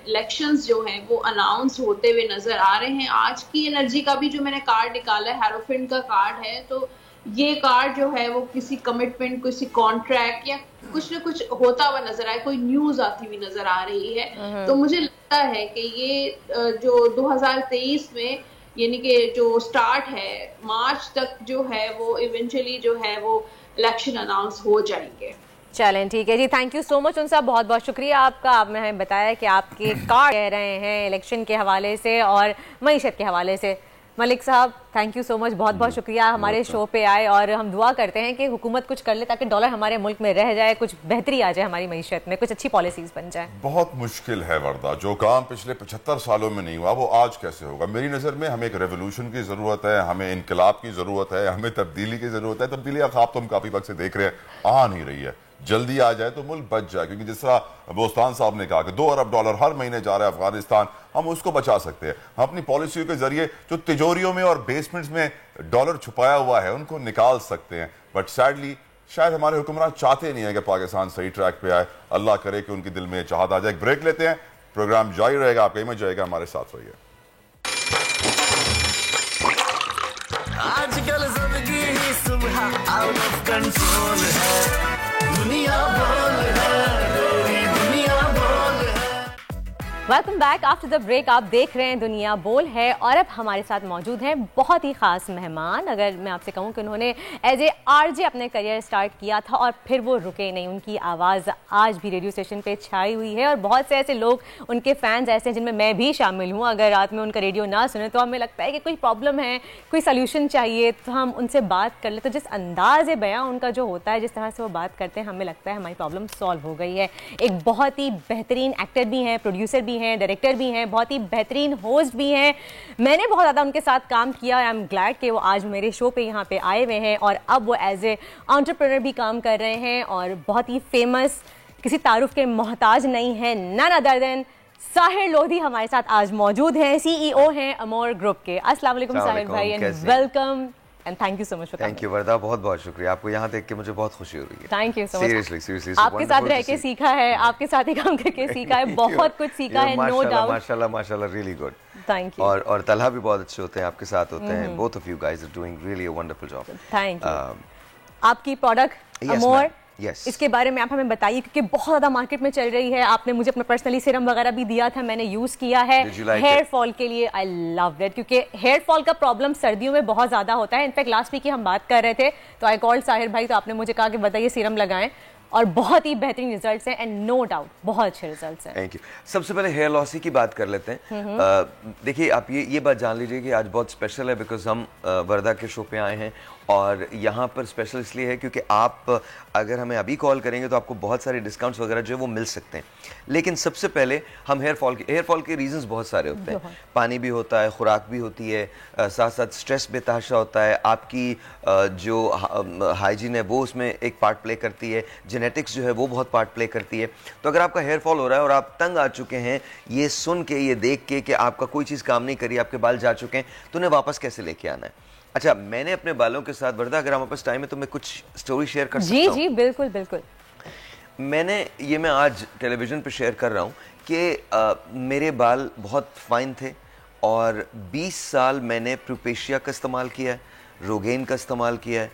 इलेक्शंस जो हैं वो अनाउंस होते हुए नजर आ रहे हैं। आज की एनर्जी का भी जो मैंने कार्ड निकाला है, हेरोफिन का कार्ड है, तो ये कार्ड जो है वो किसी कमिटमेंट, किसी कॉन्ट्रैक्ट या कुछ न कुछ होता हुआ नजर आए, कोई न्यूज आती हुई नजर आ रही है। तो मुझे लगता है कि ये जो 2023 में यानी कि जो स्टार्ट है मार्च तक जो है वो इवेंचुअली जो है वो इलेक्शन अनाउंस हो जाएंगे।
चलें ठीक है जी, थैंक यू सो मच उनसा, बहुत बहुत शुक्रिया आपका। आपने हमें बताया कि आपके कार्ड कह रहे हैं इलेक्शन के हवाले से और मईशत के हवाले से। मलिक साहब थैंक यू सो मच, बहुत बहुत शुक्रिया हमारे शो पे आए, और हम दुआ करते हैं कि हुकूमत कुछ कर ले ताकि डॉलर हमारे मुल्क में रह जाए, कुछ बेहतरी आ जाए हमारी मईशत में, कुछ अच्छी पॉलिसीज बन जाए।
बहुत मुश्किल है वर्दा, जो काम पिछले 75 सालों में नहीं हुआ वो आज कैसे होगा। मेरी नज़र में हमें एक रेवोल्यूशन की ज़रूरत है, हमें इनकलाब की ज़रूरत है, हमें तब्दीली की ज़रूरत है। तब्दीली का ख्वाब तो हम काफ़ी वक्त से देख रहे हैं, आ नहीं रही है। जल्दी आ जाए तो मुल्क बच जाए, क्योंकि जिस तरह बोस्तान साहब ने कहा कि $2 अरब हर महीने जा रहा है अफगानिस्तान, हम उसको बचा सकते हैं। हम अपनी पॉलिसियों के जरिए जो तिजोरियों में और बेसमेंट्स में डॉलर छुपाया हुआ है उनको निकाल सकते हैं। बट सैडली शायद हमारे हुक्मरान चाहते नहीं है कि पाकिस्तान सही ट्रैक पे आए। अल्लाह करे कि उनके दिल में चाहत आ जाए। एक ब्रेक लेते हैं, प्रोग्राम जारी रहेगा, आपका इमेज जाएगा, हमारे साथ रहिए।
आजकल जिंदगी ही सुबह आउट ऑफ कंट्रोल है, दुनिया बोल है, तेरी दुनिया बोल है।
Welcome back after the break. आप देख रहे हैं दुनिया बोल है, और अब हमारे साथ मौजूद हैं बहुत ही ख़ास मेहमान। अगर मैं आपसे कहूं कि उन्होंने एज ए आरजे अपने करियर स्टार्ट किया था और फिर वो रुके नहीं, उनकी आवाज़ आज भी रेडियो स्टेशन पे छाई हुई है, और बहुत से ऐसे लोग उनके फैंस ऐसे हैं जिनमें मैं भी शामिल हूँ। अगर रात में उनका रेडियो ना सुने तो हमें लगता है कि कोई प्रॉब्लम है, कोई सोल्यूशन चाहिए, तो हम उनसे बात कर ले। तो जिस अंदाज़ बयां उनका जो होता है, जिस तरह से वो बात करते हैं, हमें लगता है हमारी प्रॉब्लम सॉल्व हो गई है। एक बहुत ही बेहतरीन एक्टर भी हैं, प्रोड्यूसर भी हैं, डायरेक्टर भी हैं, बहुत ही बेहतरीन होस्ट भी हैं। मैंने बहुत ज़्यादा उनके साथ काम किया। आई एम ग्लैड कि वो आज मेरे शो पे यहाँ पे आए हुए हैं, और अब वो एज ए एंटरप्रेन्योर भी काम कर रहे हैं, और बहुत ही फेमस, किसी तारुफ के मोहताज नहीं है, none other than Sahir Lodhi हमारे साथ आज मौजूद हैं। CEO हैं अमोर ग्रुप के। अस्सलाम वालेकुम साहिर भाई, and welcome and thank you so much for coming.
Thank you Warda, बहुत बहुत शुक्रिया। आपको यहाँ देख के मुझे बहुत खुशी हो रही है।
Thank you so much.
Seriously
आपके साथ रह के सीखा है, आपके साथ ही काम करके सीखा है, बहुत कुछ सीखा है, नो डाउट।
माशाल्लाह माशाल्लाह, रियली गुड।
Thank you.
और तलहा भी बहुत अच्छे होते हैं, आपके साथ होते हैं। Both of you guys are doing really a wonderful job.
Thank you. आपकी प्रोडक्ट अमोर, इसके बारे में आप हमें बताइए, क्योंकि बहुत ज़्यादा मार्केट में चल रही है। आपने मुझे अपना पर्सनली सीरम वगैरह भी दिया था, मैंने यूज़ किया है हेयर फॉल के लिए। आई लव इट, क्योंकि हेयर फॉल का प्रॉब्लम सर्दियों में बहुत ज़्यादा होता है। इनफैक्ट लास्ट वीक की हम बात कर रहे थे, तो आई कॉल्ड साहिर भाई, तो आपने मुझे कहा कि बताइए सीरम लगाएं, और बहुत ही बेहतरीन रिजल्ट्स हैं, एंड नो डाउट बहुत अच्छे रिजल्ट्स हैं।
Thank you. सबसे पहले हेयर लॉस की बात कर लेते हैं। देखिए, आप ये बात जान लीजिए कि आज बहुत स्पेशल है, बिकॉज हम वर्दा के शो पे आए हैं, और यहाँ पर स्पेशल इसलिए है क्योंकि आप अगर हमें अभी कॉल करेंगे तो आपको बहुत सारे डिस्काउंट्स वगैरह जो है वो मिल सकते हैं। लेकिन सबसे पहले हम हेयर फॉल के रीजंस बहुत सारे होते हैं। पानी भी होता है, खुराक भी होती है, साथ साथ स्ट्रेस बेतहाशा होता है, आपकी जो हाइजीन है वो उसमें एक पार्ट प्ले करती है, जेनेटिक्स जो है वो बहुत पार्ट प्ले करती है। तो अगर आपका हेयर फॉल हो रहा है और आप तंग आ चुके हैं ये सुन के, ये देख के कि आपका कोई चीज़ काम नहीं करी, आपके बाल जा चुके हैं, तो उन्हें वापस कैसे लेके आना है। अच्छा, मैंने अपने बालों के साथ, वर्दा अगर हमारे पास टाइम है तो मैं कुछ स्टोरी शेयर कर सकता हूं?
जी बिल्कुल बिल्कुल।
मैं आज टेलीविजन पे शेयर कर रहा हूं कि मेरे बाल बहुत फाइन थे, और 20 साल मैंने प्रोपेशिया का इस्तेमाल किया है, रोगेन का इस्तेमाल किया है,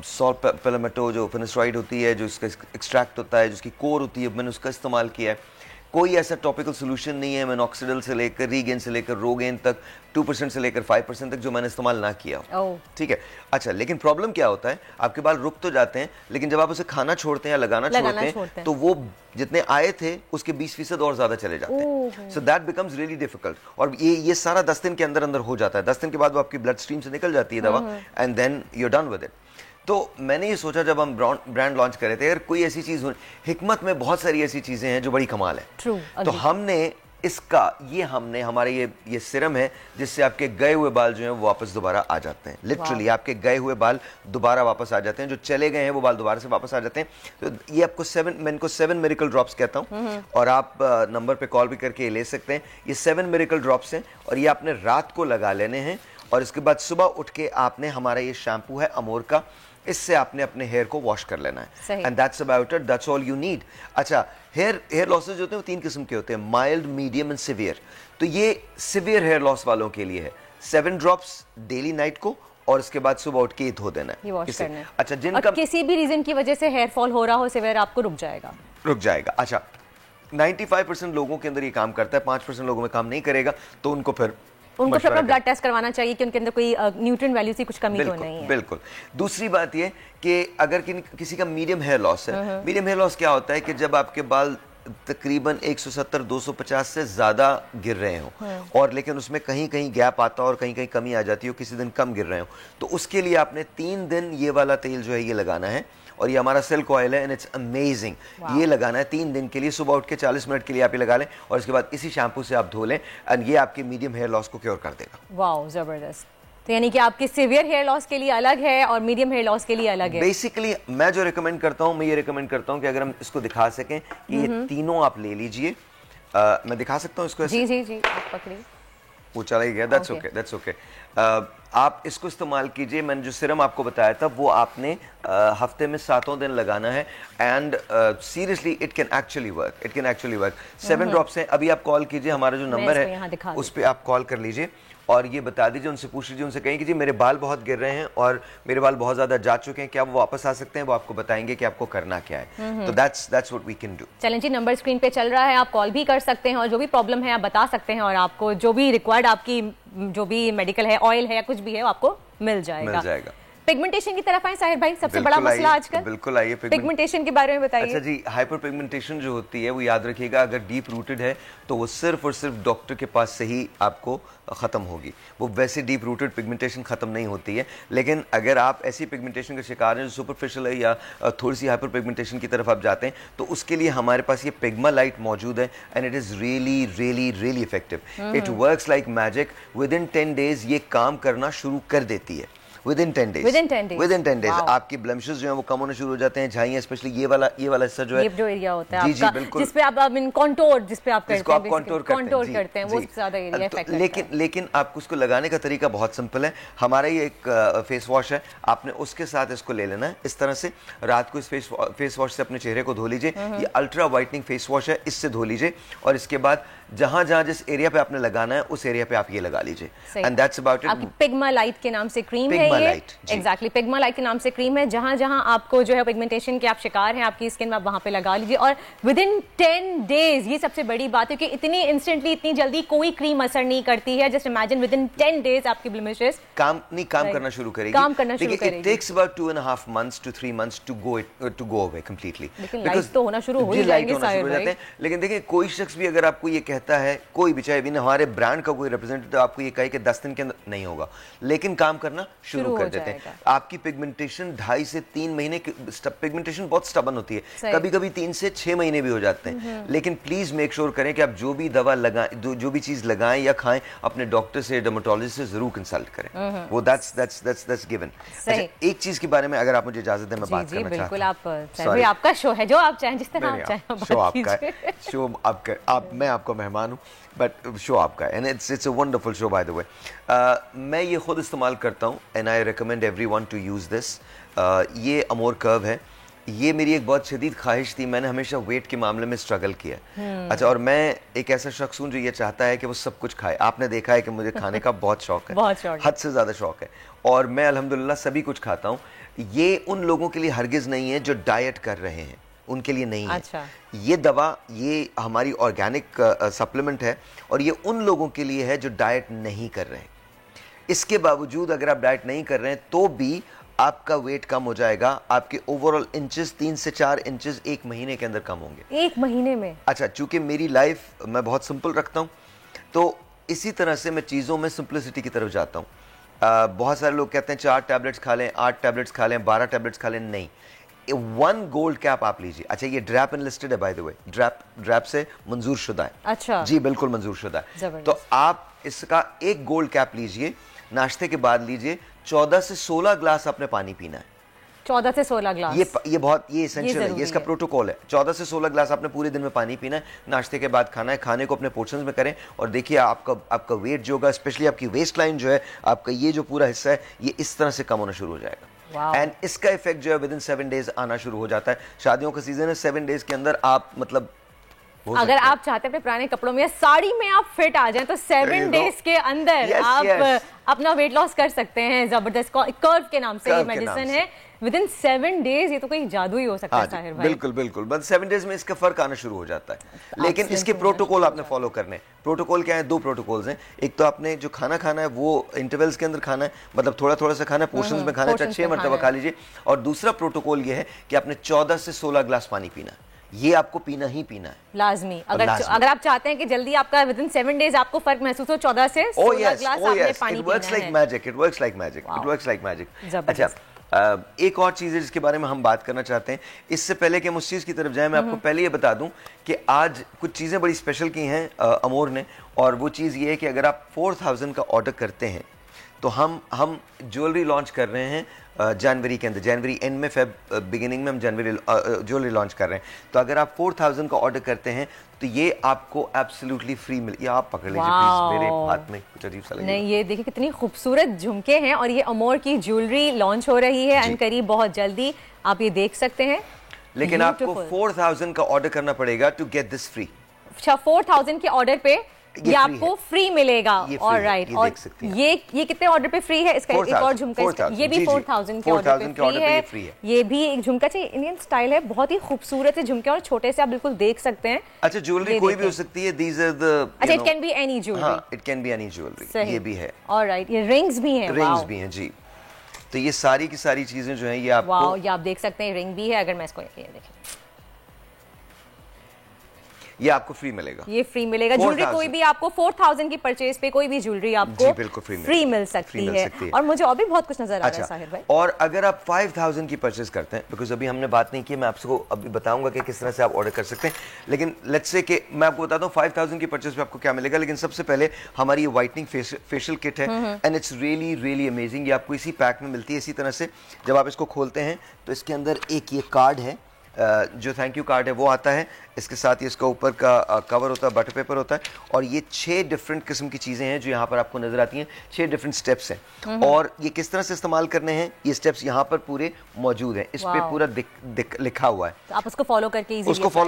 सॉल्ट पेलामेटो जो फिनिस्ट्राइड होती है, जो इसका एक्सट्रैक्ट होता है, जिसकी कोर होती है, मैंने उसका इस्तेमाल किया है। कोई ऐसा टॉपिकल सोल्यूशन नहीं है मिनॉक्सिडिल से लेकर रीगेन से लेकर रोगेन तक, 2% से लेकर 5% तक, जो मैंने इस्तेमाल ना किया हो। ठीक है। अच्छा, लेकिन प्रॉब्लम क्या होता है, आपके बाल रुक तो जाते हैं, लेकिन जब आप उसे खाना छोड़ते हैं या लगाना छोड़ते हैं तो वो जितने आए थे उसके 20% और ज्यादा चले जाते हैं। So that becomes really difficult, और ये सारा 10 दिन के अंदर अंदर हो जाता है। 10 दिन के बाद वो आपकी ब्लड स्ट्रीम से निकल जाती है दवा, and then you are done with it. तो मैंने ये सोचा जब हम ब्रांड लॉन्च कर रहे थे, अगर कोई ऐसी चीज हो, हिकमत में बहुत सारी ऐसी चीजें हैं जो बड़ी कमाल है। तो हमने इसका हमने हमारे ये सीरम है जिससे आपके गए हुए बाल जो हैं वो वापस दोबारा आ जाते हैं। लिटरली आपके गए हुए बाल दोबारा वापस आ जाते हैं, जो चले गए हैं वो बाल दोबारा से वापस आ जाते हैं। तो ये आपको मैं इनको 7 मिरेकल ड्रॉप्स कहता हूँ, और आप नंबर पे कॉल भी करके ले सकते हैं। ये 7 मिरेकल ड्रॉप्स हैं, और ये आपने रात को लगा लेने हैं, और इसके बाद सुबह उठ के आपने, हमारा ये शैम्पू है अमोर का, इससे आपने अपने हेयर को वॉश कर लेना है, and that's about it, that's all you need. अच्छा, हेयर लॉसेज होते हैं वो 3 किस्म के होते हैं, माइल्ड, मीडियम एंड सिवियर। तो ये सिवियर हेयर लॉस वालों के लिए है। 7 ड्रॉप्स डेली नाइट को, और इसके बाद सुबह उठ के ही धो देना है, वॉश करना है। अच्छा, जिनका
किसी भी रीजन की वजह से हेयर फॉल हो रहा हो सिवियर, आपको रुक जाएगा। अच्छा, 95% लोगों के अंदर ये काम करता है, 5% लोगों में काम नहीं करेगा, तो उनको फिर अपना ब्लड टेस्ट करवाना चाहिए कि उनके अंदर कोई न्यूट्रिएंट वैल्यू की कुछ कमी तो नहीं है।
बिल्कुल। दूसरी बात ये कि अगर किसी का मीडियम हेयर लॉस है, मीडियम हेयर लॉस क्या होता है कि जब आपके बाल तकरीबन 170-250 से ज़्यादा गिर रहे हों और लेकिन उसमें कहीं कहीं गैप आता और कहीं कहीं कमी आ जाती हो, किसी दिन कम गिर रहे हो, तो उसके लिए आपने 3 दिन ये वाला तेल जो है ये लगाना है और ये हमारा सिल्क ऑयल है एंड इट्स अमेजिंग। ये लगाना है 3 दिन के लिए, सुबह उठ के 40 मिनट के लिए आप ये लगा लें और इसके बाद इसी शैम्पू से आप धो लें एंड ये आपके मीडियम हेयर लॉस को क्योर कर देगा।
वाओ, जबरदस्त। तो यानी कि आपके सीवियर हेयर लॉस के लिए अलग है और मीडियम हेयर लॉस के लिए अलग है।
बेसिकली मैं जो रिकमेंड करता हूँ, मैं ये रिकमेंड करता हूँ कि अगर हम इसको दिखा सकें कि ये तीनों आप ले लीजिए। मैं दिखा सकता हूँ इसको?
जी जी जी, आप पकड़िए।
वो चला ही गया, दैट्स ओके, दैट्स ओके। आप इसको इस्तेमाल कीजिए। मैंने जो सिरम आपको बताया था वो आपने हफ्ते में 7 दिन लगाना है and seriously it can actually work, it can actually work. 7 drops हैं। अभी आप कॉल कीजिए, हमारा जो नंबर है उस पर आप कॉल कर लीजिए और ये बता दीजिए, उनसे पूछ लीजिए, उनसे कहें कि जी मेरे बाल बहुत गिर रहे हैं और मेरे बाल बहुत ज्यादा जा चुके हैं, क्या वो वापस आ सकते हैं? वो आपको बताएंगे कि आपको करना क्या है। तो that's what we can do.
चलें जी, नंबर स्क्रीन पे चल रहा है, आप कॉल भी कर सकते हैं और जो भी प्रॉब्लम है आप बता सकते हैं और आपको जो भी रिक्वायर्ड आपकी जो भी मेडिकल है, ऑयल है या कुछ भी है, वो आपको मिल जाएगा। पिगमेंटेशन की तरफ आए साहिर भाई, सबसे बड़ा मसला आजकल।
बिल्कुल आइए,
पिगमेंटेशन के बारे में बताइए।
अच्छा जी, हाइपर पिगमेंटेशन जो होती है वो याद रखिएगा, अगर डीप रूटेड है तो वो सिर्फ और सिर्फ डॉक्टर के पास से ही आपको खत्म होगी। वो वैसे डीप रूटेड पिगमेंटेशन खत्म नहीं होती है, लेकिन अगर आप ऐसी पिगमेंटेशन का शिकार हैं जो सुपरफिशियल है या थोड़ी सी हाइपर पिगमेंटेशन की तरफ आप जाते हैं, तो उसके लिए हमारे पास ये पिग्मा लाइट मौजूद है and it is really really really effective. It works like magic. With in 10 days ये काम करना शुरू कर देती है। Within 10 days आपकी ब्लेमिशेस जो हैं वो कम होने शुरू हो जाते हैं। झाइयां, स्पेशली ये वाला हिस्सा जो है,
ये जो एरिया होता है आपका, जिस पे आप कंटूर, जिस पे आप करते हैं वो ज्यादा एरिया इफेक्ट करता है।
लेकिन आपको उसको लगाने का तरीका बहुत सिंपल है। हमारा ये एक फेस वॉश है, आपने उसके साथ इसको ले लेना है इस तरह से। रात को इस फेस वॉश से अपने चेहरे को धो लीजिए। ये अल्ट्रा वाइटनिंग फेस वॉश है, इससे धो लीजिए और इसके बाद जहां जहां जिस एरिया पे आपने लगाना है उस एरिया पे आप ये लगा लीजिए एंड दैट्स अबाउट इट।
आपकी पिग्मा लाइट के नाम से क्रीम है ये, एग्जैक्टली पिग्मा लाइट के नाम से क्रीम है। जहां जहां आपको जो है पिगमेंटेशन के आप शिकार हैं आपकी स्किन में, आप वहां पे लगा लीजिए और विद इन 10 डेज, ये सबसे बड़ी बात है कि इतनी इंस्टेंटली, इतनी जल्दी कोई क्रीम असर नहीं करती है। Just imagine within 10 days आपकी ब्लेमिशेस
काम करना शुरू करेगी,
काम करना शुरू करेगी।
It takes about 2.5 months to 3 months to go away completely।
लेकिन लाइट तो होना शुरू हो ही जाएंगे साहिर भाई।
लेकिन देखिए, कोई शख्स भी अगर आपको ये कहता है, कोई भी, चाहे भी हमारे ब्रांड का कोई रिप्रेजेंटेटिव आपको ये कहे कि 10 दिन के अंदर, नहीं होगा, लेकिन काम करना शुरू कर देते हैं। आपकी पिगमेंटेशन 2.5 से 3 महीने की, पिगमेंटेशन बहुत स्टबन होती है, कभी कभी 3 से 6 महीने भी हो जाते हैं। लेकिन प्लीज मेक श्योर करें कि आप जो भी दवा लगाएं, जो भी चीज लगाएं या खाएं, अपने डॉक्टर से, डर्मेटोलॉजिस्ट से जरूर कंसल्ट करें। वो दैट्स गिवन। एक चीज के बारे में अगर आप मुझे इजाजत दें, मैं बात करना चाहता हूं।
आपका शो है, जो आप चाहें, जिस तरह आप चाहें,
शो आपका है, शो आपका, मैं आपका मेहमान हूं, बट शो आपका है and it's a wonderful show by the way. मैं ये खुद इस्तेमाल करता हूँ and I recommend everyone to use this. ये अमोर कर्व है। ये मेरी एक बहुत शदीद ख्वाहिश थी, मैंने हमेशा वेट के मामले में स्ट्रगल किया। अच्छा, और मैं एक ऐसा शख्स हूँ जो ये चाहता है कि वो सब कुछ खाए। आपने देखा है कि मुझे खाने का बहुत शौक है, हद से ज़्यादा शौक है, और मैं अल्हम्दुलिल्लाह सभी कुछ खाता हूँ। ये उन लोगों के लिए हरगिज़ नहीं है जो डाइट कर रहे हैं, उनके लिए नहीं है।
अच्छा।
ये दवा, ये हमारी ऑर्गेनिक सप्लीमेंट है और ये उन लोगों के लिए है जो डाइट नहीं कर रहे हैं। इसके बावजूद अगर आप डाइट नहीं कर रहे हैं तो भी आपका वेट कम हो जाएगा। आपके ओवरऑल इंचेस 3 से 4 इंचेस 1 महीने के अंदर कम होंगे।
1 महीने में?
अच्छा, चूंकि मेरी लाइफ मैं बहुत सिंपल रखता हूँ, तो इसी तरह से मैं चीज़ों में सिंपलिसिटी की तरफ जाता हूँ। बहुत सारे लोग कहते हैं 4 टैबलेट्स खा लें, 8 टैबलेट्स खा लें, 12 टैबलेट्स खा लें। नहीं, 1 गोल्ड कैप आप लीजिए। अच्छा, ये ड्रैप एनलिस्टेड है बाय द वे, ड्रैप से मंजूर शुदा है।
अच्छा
जी, बिल्कुल मंजूर शुदा है। तो आप इसका 1 गोल्ड कैप लीजिए, नाश्ते के बाद लीजिए। 14 से 16 ग्लास आपने पानी पीना है।
14 से 16 ग्लास,
ये बहुत एसेंशियल है, ये इसका प्रोटोकॉल है। 14 से 16 ग्लास आपने पूरे दिन में पानी पीना है, नाश्ते के बाद खाना है। खाने को अपने पोर्शंस में करें और देखिए आपका वेट जो होगा, स्पेशली आपकी वेस्ट लाइन जो है, आपका ये जो पूरा हिस्सा है, ये इस तरह से कम होना शुरू हो जाएगा। एंड इसका इफेक्ट जो है विद इन 7 डेज आना शुरू हो जाता है। शादियों का सीजन है, 7 डेज के अंदर आप मतलब
अगर आप चाहते हैं अपने पुराने कपड़ों में या साड़ी में आप फिट आ जाएं तो 7 डेज के अंदर आप अपना वेट लॉस कर सकते हैं। जबरदस्त कर्व के नाम से ये मेडिसिन है। विद इन 7 डेज ये तो कोई जादू ही हो सकता है साहिर भाई।
बिल्कुल बिल्कुल, बस 7 डेज में इसका फर्क आना शुरू हो जाता है। लेकिन इसके प्रोटोकॉल आपने फॉलो करने। प्रोटोकॉल क्या है? 2 प्रोटोकॉल्स हैं। एक तो आपने जो खाना खाना है वो इंटरवल्स के अंदर खाना है, मतलब थोड़ा थोड़ा सा खाना है, पोर्शंस में खाना है, 6 मरतबा खा लीजिए। और दूसरा प्रोटोकॉल ये है कि आपने 14 से 16 ग्लास पानी पीना है। ये आपको पीना ही पीना है
लाजमी। अगर आप चाहते हैं कि जल्दी आपका विदिन 7 डेज आपको फर्क महसूस हो, 14 से 16 ग्लास आपने पानी पीना है।
It works like magic. अच्छा, एक और चीज़ है जिसके बारे में हम बात करना चाहते हैं। इससे पहले कि हम उस चीज़ की तरफ जाएं, मैं आपको पहले ये बता दूं कि आज कुछ चीज़ें बड़ी स्पेशल की हैं अमोर ने, और वो चीज़ ये है कि अगर आप 4000 का ऑर्डर करते हैं तो हम ज्वेलरी लॉन्च कर रहे हैं जनवरी के अंदर, जनवरी एंड में, फेब बिगिनिंग में हम जनवरी ज्वेलरी लॉन्च कर रहे हैं। तो अगर आप 4000 का ऑर्डर करते हैं तो ये आपको एब्सोल्युटली फ्री मिल, ये आप पकड़ लीजिए प्लीज, मेरे हाथ में कुछ अजीब सा लगे।
नहीं, ये देखिए कितनी खूबसूरत झुमके हैं, और ये अमोर की ज्वेलरी लॉन्च हो रही है अनकरीब, बहुत जल्दी आप ये देख सकते हैं।
लेकिन आपको 4000 का ऑर्डर करना पड़ेगा टू गेट दिस फ्री।
4000 के ऑर्डर पे ये आपको फ्री मिलेगा। और राइट, और ये कितने ऑर्डर पे फ्री है? इसका एक और झुमका, ये भी 4000 के ऑर्डर पे फ्री है। ये भी एक झुमका चाहिए, इंडियन स्टाइल है, बहुत ही खूबसूरत है झुमके, और छोटे से आप बिल्कुल देख सकते हैं।
अच्छा, ज्वेलरी कोई भी हो सकती है, दीज आर द,
अच्छा, it can be any jewellery,
it can be any jewellery, ये भी है।
ऑलराइट, ये रिंग्स भी हैं,
रिंग्स भी हैं जी। तो ये सारी की सारी चीजें जो हैं ये आपको,
वाओ, ये आप देख सकते हैं, रिंग भी है। अगर मैं इसको ये देखें,
ये आपको फ्री मिलेगा,
ये फ्री मिलेगा। ज्वेलरी कोई भी आपको 4000 की परचेज पे कोई भी ज्वेलरी आपको बिल्कुल फ्री मिल सकती है। और मुझे और भी बहुत कुछ नजर आ रहा है साहिर भाई।
और अगर आप 5000 की परचेज करते हैं, बिकॉज अभी हमने बात नहीं की, मैं आपको अभी बताऊंगा कि किस तरह से आप ऑर्डर कर सकते हैं, लेकिन लेट्स से कि मैं आपको बताता हूँ 5000 की परचेज पे आपको क्या मिलेगा। लेकिन सबसे पहले हमारी ये व्हाइटनिंग फेशियल किट है, and it's really really amazing. ये आपको इसी पैक में मिलती है। इसी तरह से जब आप इसको खोलते हैं तो इसके अंदर एक ये कार्ड है, जो थैंक यू कार्ड है वो आता है। इसके साथ ही इसका ऊपर का कवर होता है, बटर पेपर होता है, और ये 6 डिफरेंट किस्म की चीज़ें हैं जो यहाँ पर आपको नजर आती हैं। 6 डिफरेंट स्टेप्स हैं, और ये किस तरह से इस्तेमाल करने हैं, ये स्टेप्स यहाँ पर पूरे मौजूद हैं। इस पे पूरा लिखा हुआ है,
तो आप उसको फॉलो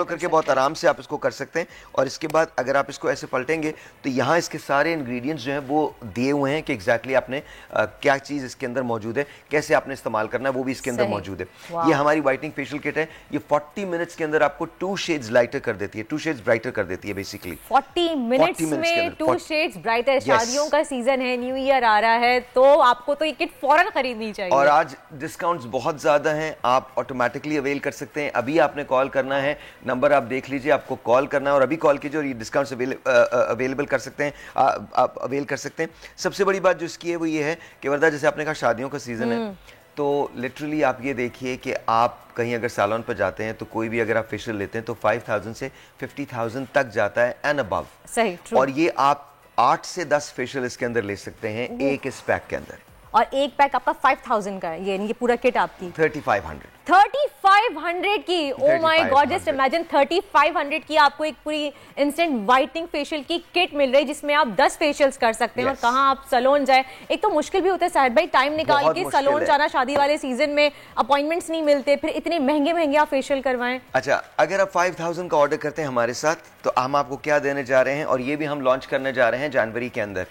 करके
बहुत आराम से आप इसको कर सकते हैं। और इसके बाद अगर आप इसको ऐसे पलटेंगे तो यहाँ इसके सारे इंग्रेडिएंट्स जो हैं वो दिए हुए हैं कि एग्जैक्टली आपने क्या चीज़ इसके अंदर मौजूद है, कैसे आपने इस्तेमाल करना है, वो भी इसके अंदर मौजूद है। ये हमारी व्हाइटनिंग फेशियल किट है। ये 40 मिनट्स के अंदर आपको 2 शेड्स लाइटर कर देती है, 2 शेड्स ब्राइटर कर देती है बेसिकली।
40 मिनट्स में 2 शेड्स ब्राइटर। शादियों का सीजन है, न्यू ईयर आ रहा है, तो आपको तो ये किट फौरन खरीदनी चाहिए।
और आज डिस्काउंट्स बहुत ज्यादा हैं, आप ऑटोमेटिकली अवेल कर सकते हैं। अभी आपने कॉल करना है, नंबर आप देख लीजिए, आपको कॉल करना है और अभी कॉल कीजिए और ये डिस्काउंट्स अवेलेबल कर सकते हैं, आप अवेल कर सकते हैं। सबसे बड़ी बात जो इसकी है वो ये है कि वर्दा, जैसे आपने कहा शादियों का सीजन है, तो लिटरली आप ये देखिए कि आप कहीं अगर सैलून पर जाते हैं तो कोई भी अगर आप फेशियल लेते हैं तो 5000 से 50000 तक जाता है एंड अबव।
सही, ट्रू।
और ये आप 8 से 10 फेशियल इसके अंदर ले सकते हैं एक इस पैक के अंदर,
और एक पैक आपका 5000 का है। ये पूरा किट आपकी 3500 की। Oh my God, just imagine 3500 की आपको एक पूरी इंस्टेंट व्हाइटनिंग फेशियल की किट मिल रही है, जिसमें आप 10 फेशियल्स कर सकते हैं। और कहाँ आप सैलून जाए, एक तो मुश्किल भी होता है साहिब भाई, टाइम निकाल के सैलून जाना, शादी वाले सीजन में अपॉइंटमेंट्स नहीं मिलते, फिर इतने महंगे आप फेशियल करवाएं।
अच्छा, अगर आप 5000 का ऑर्डर करते हैं हमारे साथ, तो हम आपको क्या देने जा रहे हैं, और ये भी हम लॉन्च करने जा रहे हैं जनवरी के अंदर।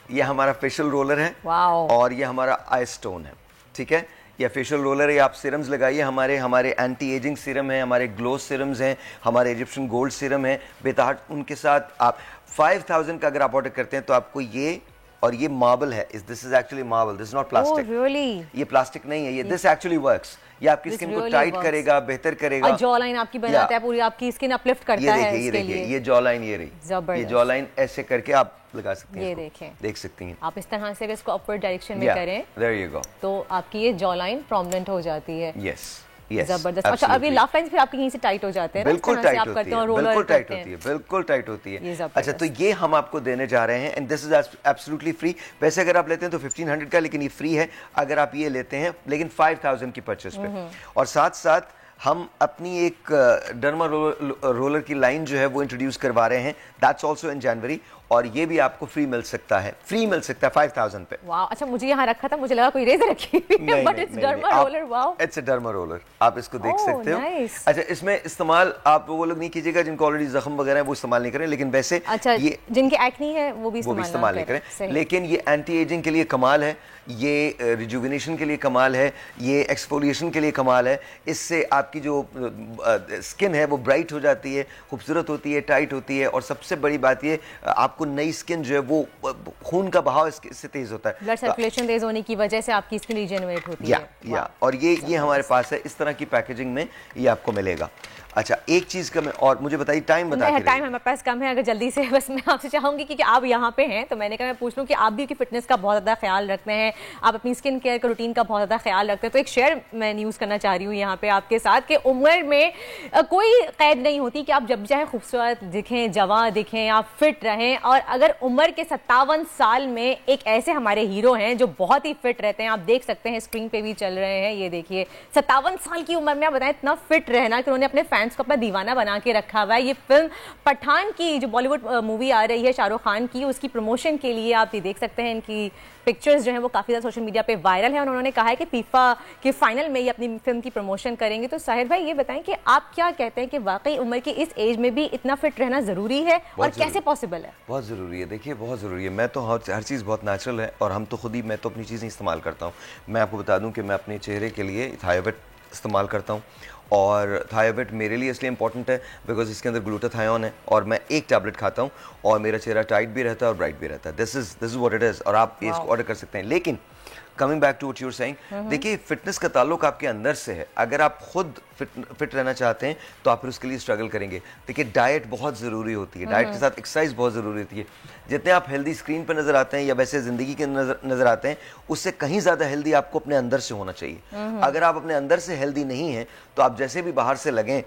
ये हमारा फेशियल रोलर है, और ये हमारा आई स्टोन है, ठीक है। या फेशियल रोलर है, आप सीरम्स लगाइए, हमारे एंटी एजिंग सीरम है, हमारे ग्लो सीरम्स हैं, हमारे इजिप्शियन गोल्ड सीरम है बेताहट। उनके साथ आप 5000 का अगर आप ऑर्डर करते हैं तो आपको ये, और ये मार्बल है, this is actually marble, this is not plastic. ये प्लास्टिक नहीं है, ये दिस एक्चुअली वर्क्स। ये आपकी स्किन को टाइट करेगा, बेहतर करेगा,
और जॉ लाइन आपकी बनाता है, पूरी आपकी स्किन अपलिफ्ट करता है।
ये देखिए, ये जॉ लाइन, ये रही, ये जॉ लाइन ऐसे करके आप लगा सकते हैं।
ये देखें,
देख सकती हैं
आप इस तरह से अगर इसको अपवर्ड डायरेक्शन में करें,
देयर यू गो,
तो आपकी ये जॉ लाइन प्रोमिनेंट हो जाती है।
यस,
जबरदस्त। अच्छा, अभी लाफ लाइंस फिर आपके यहीं से टाइट हो जाते हैं,
बिल्कुल टाइट होती है, बिल्कुल टाइट होती है, बिल्कुल टाइट होती है। अच्छा, तो ये हम आपको देने जा रहे हैं, and this is absolutely free. वैसे अगर आप लेते हैं तो 1500 का, लेकिन ये फ्री है अगर आप ये लेते हैं, लेकिन 5000 की परचेज पे। और साथ साथ हम अपनी एक डर्मा रोलर की लाइन जो है वो इंट्रोड्यूस करवा रहे हैं, दैट्स आल्सो इन जनवरी, और ये भी आपको फ्री मिल सकता है, 5000 पे।
वाओ, अच्छा, मुझे यहाँ रखा था, मुझे लगा कोई रेजर रखी हुई है, but it's derma roller. Wow,
it's a derma roller, आप इसको देख सकते हो। अच्छा, इसमें इस्तेमाल आप वो लोग नहीं कीजिएगा जिनको ऑलरेडी जख्म वगैरह है, वो इस्तेमाल नहीं करें, लेकिन वैसे
अच्छा, ये जिनके एक्ने है वो भी इस्तेमाल नहीं
करें। लेकिन ये एंटी एजिंग के लिए कमाल है, ये रिजुविनेशन के लिए कमाल है, ये एक्सफोलिएशन के लिए कमाल है। इससे आपकी जो स्किन है वो ब्राइट हो जाती है, खूबसूरत होती है, टाइट होती है, और सबसे बड़ी बात ये, आपको आपको नई स्किन जो है वो खून का बहाव इससे तेज होता है,
ब्लड सर्कुलेशन तेज होने की वजह से आपकी स्किन रीजनरेट होती है।
और ये हमारे पास है, इस तरह की पैकेजिंग में ये आपको मिलेगा। अच्छा, एक चीज का मैं और मुझे बताइए, टाइम बताइए।
टाइम हमारे पास कम है, अगर जल्दी से बस मैं आपसे चाहूंगी कि आप यहाँ पे हैं तो मैंने कहा मैं पूछ लूँ कि आप भी फिटनेस का बहुत ज़्यादा ख्याल रखते हैं, आप अपनी स्किन केयर का रूटीन का बहुत ज़्यादा ख्याल रखते हैं, तो एक शेयर मैं न्यूज़ करना चाह रही हूँ यहाँ पे आपके साथ कि उम्र में कोई कैद नहीं होती कि आप जब चाहे खूबसूरत दिखें, जवां दिखें, आप फिट रहें। और अगर उम्र के 57 साल में एक ऐसे हमारे हीरो हैं जो बहुत ही फिट रहते हैं, आप देख सकते हैं स्क्रीन पे भी चल रहे हैं, ये देखिए 57 साल की उम्र में आप बताएं इतना फिट रहना कि उन्होंने अपने फैंस को अपना दीवाना बना के रखा हुआ है। ये फिल्म पठान की जो बॉलीवुड मूवी आ रही है शाहरुख खान की, उसकी प्रमोशन के लिए आप ये देख सकते हैं इनकी पिक्चर्स जो हैं वो काफ़ी ज़्यादा सोशल मीडिया पे वायरल है। और उन्होंने कहा है कि फीफा के फाइनल में ये अपनी फिल्म की प्रमोशन करेंगे। तो साहिर भाई ये बताएं कि आप क्या कहते हैं कि वाकई उम्र की इस एज में भी इतना फिट रहना ज़रूरी है और कैसे पॉसिबल है?
बहुत ज़रूरी है, देखिए बहुत ज़रूरी है। मैं तो हर चीज़ बहुत नेचुरल है और हम तो खुद ही, मैं तो अपनी चीज़ें इस्तेमाल करता हूँ। मैं आपको बता दूँ कि मैं अपने चेहरे के लिए थायराइड इस्तेमाल करता हूँ और थायराइड मेरे लिए इसलिए इंपॉर्टेंट है बिकॉज इसके अंदर ग्लूटाथायोन है और मैं एक टैबलेट खाता हूँ और मेरा चेहरा टाइट भी रहता है और ब्राइट भी रहता है। This is what it is. और आप इसको ऑर्डर कर सकते हैं। लेकिन coming back to what you are saying, देखिए फिटनेस का ताल्लुक आपके अंदर से है। अगर आप खुद फिट रहना चाहते हैं तो आप फिर उसके लिए स्ट्रगल करेंगे। देखिए डाइट बहुत ज़रूरी होती है, डाइट के साथ एक्सरसाइज बहुत ज़रूरी होती है। जितने आप हेल्दी स्क्रीन पर नज़र आते हैं या वैसे ज़िंदगी के नज़र आते हैं, उससे कहीं ज़्यादा हेल्दी आपको अपने अंदर से होना चाहिए। अगर आप अपने अंदर से हेल्दी नहीं हैं तो आप जैसे भी बाहर से लगें,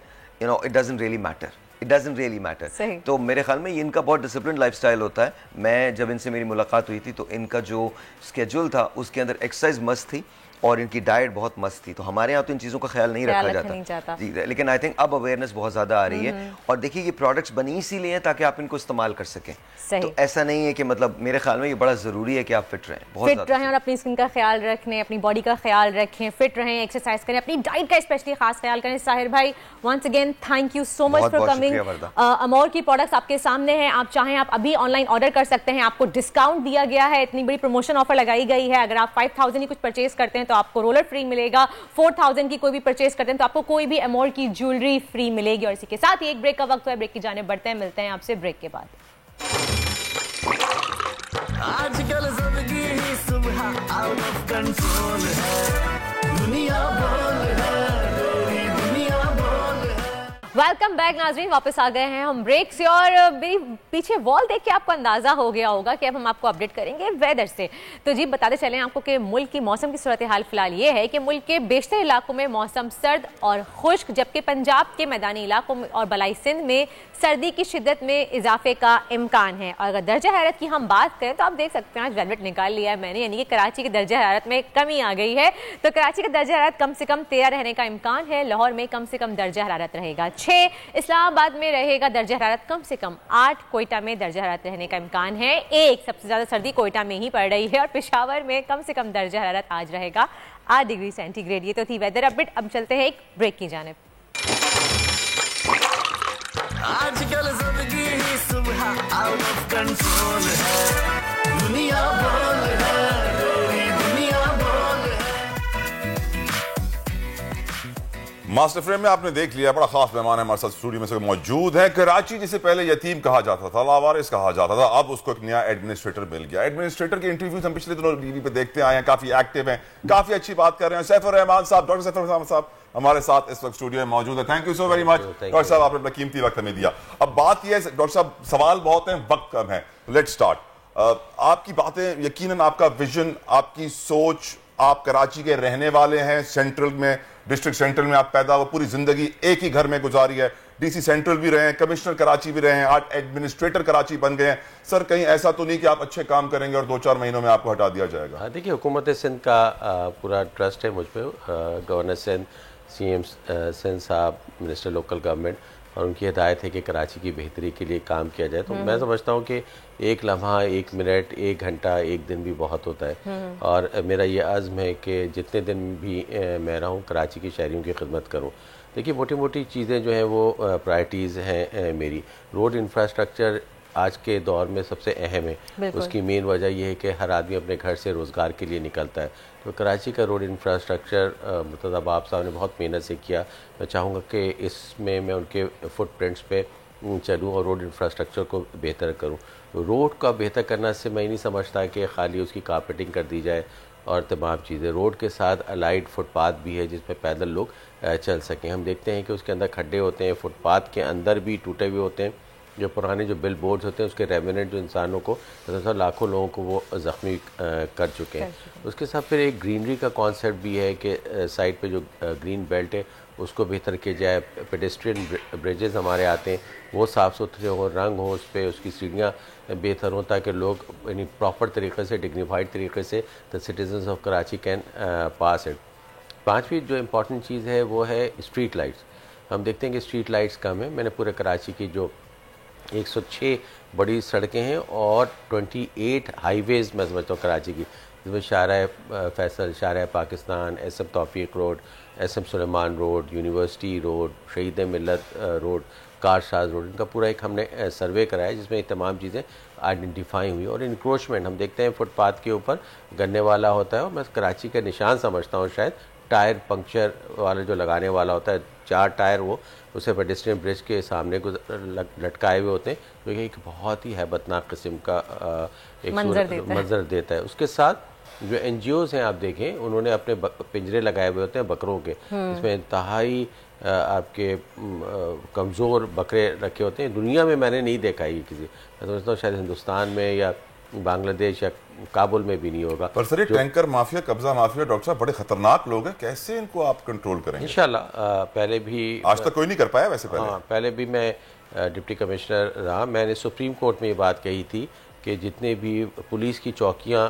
you know, it doesn't really matter. तो मेरे ख्याल में ये इनका बहुत डिसिप्लिन लाइफस्टाइल होता है। मैं जब इनसे मेरी मुलाकात हुई थी तो इनका जो स्केड्यूल था उसके अंदर एक्सरसाइज मस्त थी और इनकी डाइट बहुत मस्त थी। तो हमारे यहाँ तो इन चीज़ों का ख्याल नहीं रखा जाता जी, लेकिन आई थिंक अब अवेयरनेस बहुत ज़्यादा आ रही है। और देखिए ये प्रोडक्ट्स बनी इसीलिए हैं ताकि आप इनको इस्तेमाल कर सकें। तो ऐसा नहीं है कि मतलब, मेरे ख्याल में ये बड़ा ज़रूरी है कि आप फिट रहें, बहुत
फिट रहें और अपनी स्किन का ख्याल रखें, अपनी बॉडी का ख्याल रखें, फिट रहें, एक्सरसाइज करें, अपनी डाइट का स्पेशली खास ख्याल करें। साहिर भाई once again thank you so much for coming. Amor की प्रोडक्ट्स आपके सामने हैं, आप चाहें आप अभी ऑनलाइन ऑर्डर कर सकते हैं। आपको डिस्काउंट दिया गया है, इतनी बड़ी प्रमोशन ऑफर लगाई गई है। अगर आप 5000 की कुछ परचेज करते हैं तो आपको रोलर फ्री मिलेगा, 4000 की कोई भी परचेज करते हैं तो आपको कोई भी अमोर की ज्वेलरी फ्री मिलेगी। और इसी के साथ ही एक ब्रेक का वक्त है, ब्रेक की जाने बढ़ते हैं, मिलते हैं आपसे ब्रेक के बाद।
आजकल जिंदगी ही सुबह आउट ऑफ कंट्रोल है, दुनिया बोल है, तेरी दुनिया बोल है।
वेलकम बैक नाजरीन, वापस आ गए हैं हम ब्रेक से और मेरी पीछे वॉल देख के आपको अंदाजा हो गया होगा कि अब हम आपको अपडेट करेंगे वेदर से। तो जी बताते चलें आपको कि मुल्क की मौसम की सूरत हाल फिलहाल ये है कि मुल्क के बेशतर इलाकों में मौसम सर्द और खुश्क, जबकि पंजाब के मैदानी इलाकों में और बलाई सिंध में सर्दी की शिद्दत में इजाफे का इम्कान है। और अगर दर्जा हरारत की हम बात करें तो आप देख सकते हैं आज वेलवेट निकाल लिया है मैंने, यानी कि कराची के दर्जा हरारत में कमी आ गई है। तो कराची का दर्जा हरारत कम से कम 13 रहने का इम्कान है। लाहौर में कम से कम दर्जा हरारत रहेगा 6, इस्लामाबाद में रहेगा दर्जा हरारत कम से कम 8, कोयटा में दर्जा हरारत रहने का इम्कान है 1। सबसे ज्यादा सर्दी कोयटा में ही पड़ रही है और पेशावर में कम से कम दर्जा हरारत आज रहेगा 8 डिग्री सेंटीग्रेड। ये तो थी वेदर अपडेट। अब चलते हैं एक ब्रेक की जानिब।
आजकल जिंदगी ही सुबह आउट ऑफ कंट्रोल है, दुनिया बोल है, तेरी दुनिया बोल है।
मास्टर फ्रेम में आपने देख लिया, बड़ा खास मेहमान है हमारे साथ स्टूडियो में से मौजूद है। कराची जिसे पहले यतीम कहा जाता था, लावारिस कहा जाता था, अब उसको एक नया एडमिनिस्ट्रेटर मिल गया। एडमिनिस्ट्रेटर के इंटरव्यूज हम पिछले दिनों टीवी पे देखते आए हैं, काफी एक्टिव हैं, काफी अच्छी बात कर रहे हैं। सैफुर रहमान साहब, डॉक्टर सैफुर रहमान साहब हमारे साथ इस वक्त स्टूडियो में मौजूद है। Thank you so very much doctor साहब, आपने अपना कीमती वक्त हमें दिया। अब बात यह है डॉक्टर साहब, सवाल बहुत हैं, वक्त कम है, लेट्स स्टार्ट। आपकी बातें, यकीनन आपका विजन, आपकी सोच, आप कराची के रहने वाले हैं, सेंट्रल में, डिस्ट्रिक्ट सेंट्रल में आप पैदा हुए, पूरी जिंदगी एक ही घर में गुजारी है, डीसी सेंट्रल भी रहे हैं, कमिश्नर कराची भी रहे हैं, आज एडमिनिस्ट्रेटर कराची बन गए हैं। सर कहीं ऐसा तो नहीं कि आप अच्छे काम करेंगे और 2-4 महीनों में आपको हटा दिया जाएगा?
देखिए हुकूमत सिंध का पूरा ट्रस्ट है मुझ पर, गवर्नर सिंध, CM सिंध साहब, मिनिस्टर लोकल गवर्नमेंट, और उनकी हिदायत है कि कराची की बेहतरी के लिए काम किया जाए। तो मैं समझता हूँ कि एक लम्हा, 1 मिनट, 1 घंटा, 1 दिन भी बहुत होता है। और मेरा ये अज़्म है कि जितने दिन भी मैं रहा हूँ कराची की शहरियों की खिदमत करूँ। देखिए मोटी मोटी चीज़ें जो हैं वो प्रायरिटीज़ हैं मेरी। रोड इंफ्रास्ट्रक्चर आज के दौर में सबसे अहम है। उसकी मेन वजह यह है कि हर आदमी अपने घर से रोज़गार के लिए निकलता है। तो कराची का रोड इंफ्रास्ट्रक्चर मुर्तज़ा बाब साहब ने बहुत मेहनत से किया। मैं चाहूँगा कि इसमें मैं उनके फुटप्रिंट्स पे चलूँ और रोड इंफ्रास्ट्रक्चर को बेहतर करूँ। रोड का बेहतर करना से मैं नहीं समझता कि खाली उसकी कारपेटिंग कर दी जाए और तमाम चीज़ें। रोड के साथ अलाइड फुटपाथ भी है जिसमें पैदल लोग चल सकें। हम देखते हैं कि उसके अंदर खड्डे होते हैं, फुटपाथ के अंदर भी टूटे हुए होते हैं। जो पुराने जो बिल बोर्ड्स होते हैं उसके रेमिनेंट जो इंसानों को लाखों लोगों को वो ज़ख्मी कर चुके हैं। उसके साथ फिर एक ग्रीनरी का कॉन्सेप्ट भी है कि साइड पे जो ग्रीन बेल्ट है उसको बेहतर किया जाए। पेडेस्ट्रियन ब्रिजेस हमारे आते हैं वो साफ़ सुथरे हो, रंग हो उस पर, उसकी सीढ़ियाँ बेहतर हों ताकि लोग यानी प्रॉपर तरीके से, डिग्निफाइड तरीके से the citizens of Karachi can pass it. पांचवी जो इम्पॉर्टेंट चीज़ है वो है स्ट्रीट लाइट्स। हम देखते हैं कि स्ट्रीट लाइट्स कम है। मैंने पूरे कराची की जो 106 बड़ी सड़कें हैं और 28 हाईवेज़ मैं समझता हूँ कराची की, जिसमें Shahrah Faisal, Shahrah Pakistan, SM Taufiq road, SM Sulaiman road, university road, Shaheed Millat road, कारशाज road, इनका पूरा एक हमने सर्वे कराया जिसमें ये तमाम चीज़ें आइडेंटिफाई हुई। और इंक्रोचमेंट हम देखते हैं फुटपाथ के ऊपर गन्ने वाला होता है और मैं कराची का निशान समझता हूँ शायद टायर पंक्चर वाला जो लगाने वाला होता है, 4 टायर वो उसे पेडेस्ट्रियन ब्रिज के सामने को लटकाए हुए होते हैं, जो कि एक बहुत ही हैबतनाक किस्म का एक मंजर देता है। उसके साथ जो NGOs हैं आप देखें, उन्होंने अपने पिंजरे लगाए हुए होते हैं बकरों के, इसमें इंतहाई आपके कमज़ोर बकरे रखे होते हैं। दुनिया में मैंने नहीं देखा ये किसी, मैं समझता हूँ शायद हिंदुस्तान में या बांग्लादेश या काबुल में भी नहीं होगा।
पर सर ये टैंकर माफिया, कब्जा माफिया, डॉक्टर साहब बड़े खतरनाक लोग हैं, कैसे इनको आप कंट्रोल करेंगे?
इंशाल्लाह पहले भी
आज तक कोई नहीं कर पाया वैसे पहले।
हाँ, पहले भी मैं डिप्टी कमिश्नर रहा, मैंने सुप्रीम कोर्ट में ये बात कही थी कि जितने भी पुलिस की चौकियाँ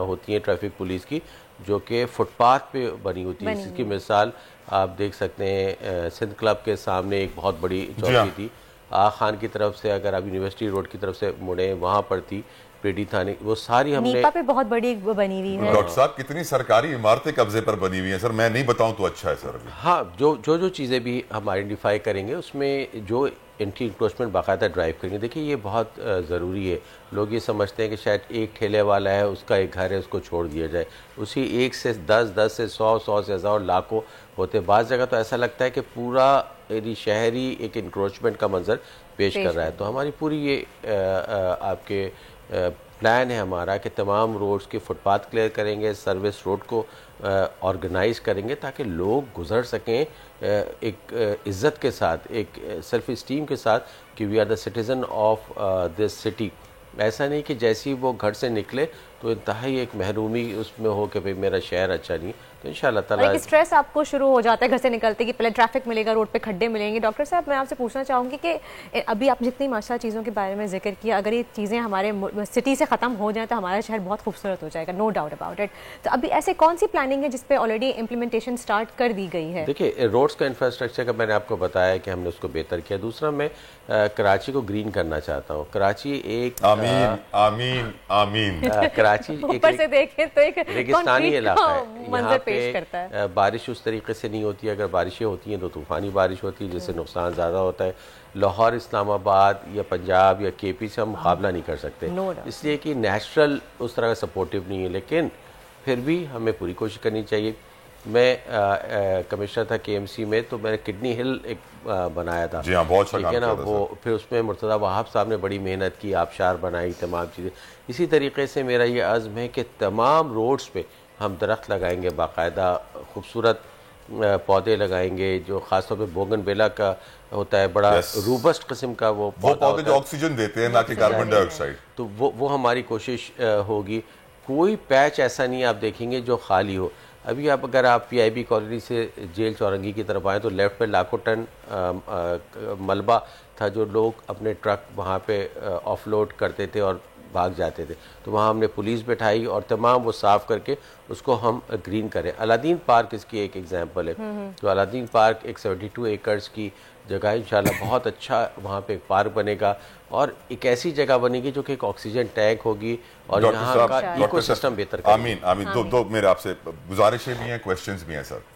होती हैं ट्रैफिक पुलिस की जो कि फुटपाथ पे बनी होती है, इसकी मिसाल आप देख सकते हैं सिंध क्लब के सामने एक बहुत बड़ी चौकी थी, आगा खान की तरफ से अगर आप यूनिवर्सिटी रोड की तरफ से मुड़े वहाँ पर थी पेडी थाने, वो सारी हमने
नीपा पे बहुत बड़ी बनी हुई है।
डॉक्टर साहब कितनी सरकारी इमारतें कब्जे पर बनी हुई हैं सर, मैं नहीं बताऊं तो अच्छा है सर।
हाँ, जो चीज़ें भी हम आइडेंटिफाई करेंगे उसमें जो एंटी इंक्रोचमेंट बाकायदा ड्राइव करेंगे। देखिए ये बहुत ज़रूरी है। लोग ये समझते हैं कि शायद एक ठेले वाला है उसका एक घर है उसको छोड़ दिया जाए, उसी 1 से 10, 10 से 100, 100 से 1000 लाखों होते। बाज़ जगह तो ऐसा लगता है कि पूरा यदि शहरी एक इंक्रोचमेंट का मंजर पेश कर रहा है। तो हमारी पूरी ये आपके प्लान है हमारा कि तमाम रोड्स के फुटपाथ क्लियर करेंगे, सर्विस रोड को ऑर्गेनाइज करेंगे ताकि लोग गुजर सकें एक इज़्ज़त के साथ, एक सेल्फ इस्टीम के साथ कि we are the citizen of this city. ऐसा नहीं कि जैसे ही वो घर से निकले तो इंतहाई एक महरूमी उसमें हो कि भाई मेरा शहर अच्छा नहीं। तो इंशाल्लाह ताला
एक स्ट्रेस आपको शुरू हो जाता है घर से निकलते कि पहले ट्रैफिक मिलेगा, रोड पे खड्डे मिलेंगे। डॉक्टर साहब मैं आपसे पूछना चाहूँगी कि अभी आप जितनी माशाल्लाह चीज़ों के बारे में जिक्र किया, अगर ये चीज़ें हमारे सिटी से ख़त्म हो जाए तो हमारा शहर बहुत खूबसूरत हो जाएगा, नो डाउट अबाउट इट। तो अभी ऐसे कौन सी प्लानिंग है जिस पे ऑलरेडी इम्प्लीमेंटेशन स्टार्ट कर दी गई है?
देखिए रोड्स का इंफ्रास्ट्रक्चर का मैंने आपको बताया कि हमने उसको बेहतर किया। दूसरा मैं कराची को ग्रीन करना चाहता हूँ। कराची एक
आमीन
कराची
ऊपर से देखें तो एक
रेगिस्तानी इलाका है,
मंजर पेश करता है।
बारिश उस तरीके से नहीं होती है, अगर बारिशें होती हैं तो तूफ़ानी बारिश होती है जिससे नुकसान ज़्यादा होता है। लाहौर, इस्लामाबाद या पंजाब या KP से हम मुकाबला नहीं कर सकते, इसलिए कि नेचुरल उस तरह का सपोर्टिव नहीं है, लेकिन फिर भी हमें पूरी कोशिश करनी चाहिए। मैं कमिश्नर था KMC में तो मैंने किडनी हिल एक बनाया था,
जी हाँ, बहुत
ठीक है ना, वो फिर उसमें मुर्तज़ा वहाब साहब ने बड़ी मेहनत की, आबशार बनाई, तमाम चीज़ें। इसी तरीके से मेरा ये अज़्म है कि तमाम रोड्स पे हम दरख्त लगाएंगे, बाकायदा खूबसूरत पौधे लगाएंगे, जो ख़ासतौर पे बोगनवेला का होता है, बड़ा रूबस्ट किस्म का वो
पौधे जो ऑक्सीजन देते हैं ना कि कार्बन डाइऑक्साइड,
तो वो हमारी कोशिश होगी। कोई पैच ऐसा नहीं आप देखेंगे जो खाली हो। अभी आप अगर आप PIB कॉलोनी से जेल चौरंगी की तरफ आए तो लेफ्ट पे लाखों टन मलबा था जो लोग अपने ट्रक वहाँ पे ऑफलोड करते थे और भाग जाते थे, तो वहाँ हमने पुलिस बैठाई और तमाम वो साफ़ करके उसको हम ग्रीन करें। अलादीन पार्क इसकी एक एग्जांपल है। तो अलादीन पार्क एक 72 एकड़ की जगह इंशाल्लाह बहुत अच्छा वहाँ पे एक पार्क बनेगा और एक ऐसी जगह बनेगी जो कि एक ऑक्सीजन टैंक होगी और यहाँ का इकोसिस्टम बेहतर करेगी।
आमीन। दो मेरे आपसे गुजारिशें भी हैं, क्वेश्चंस भी हैं सर।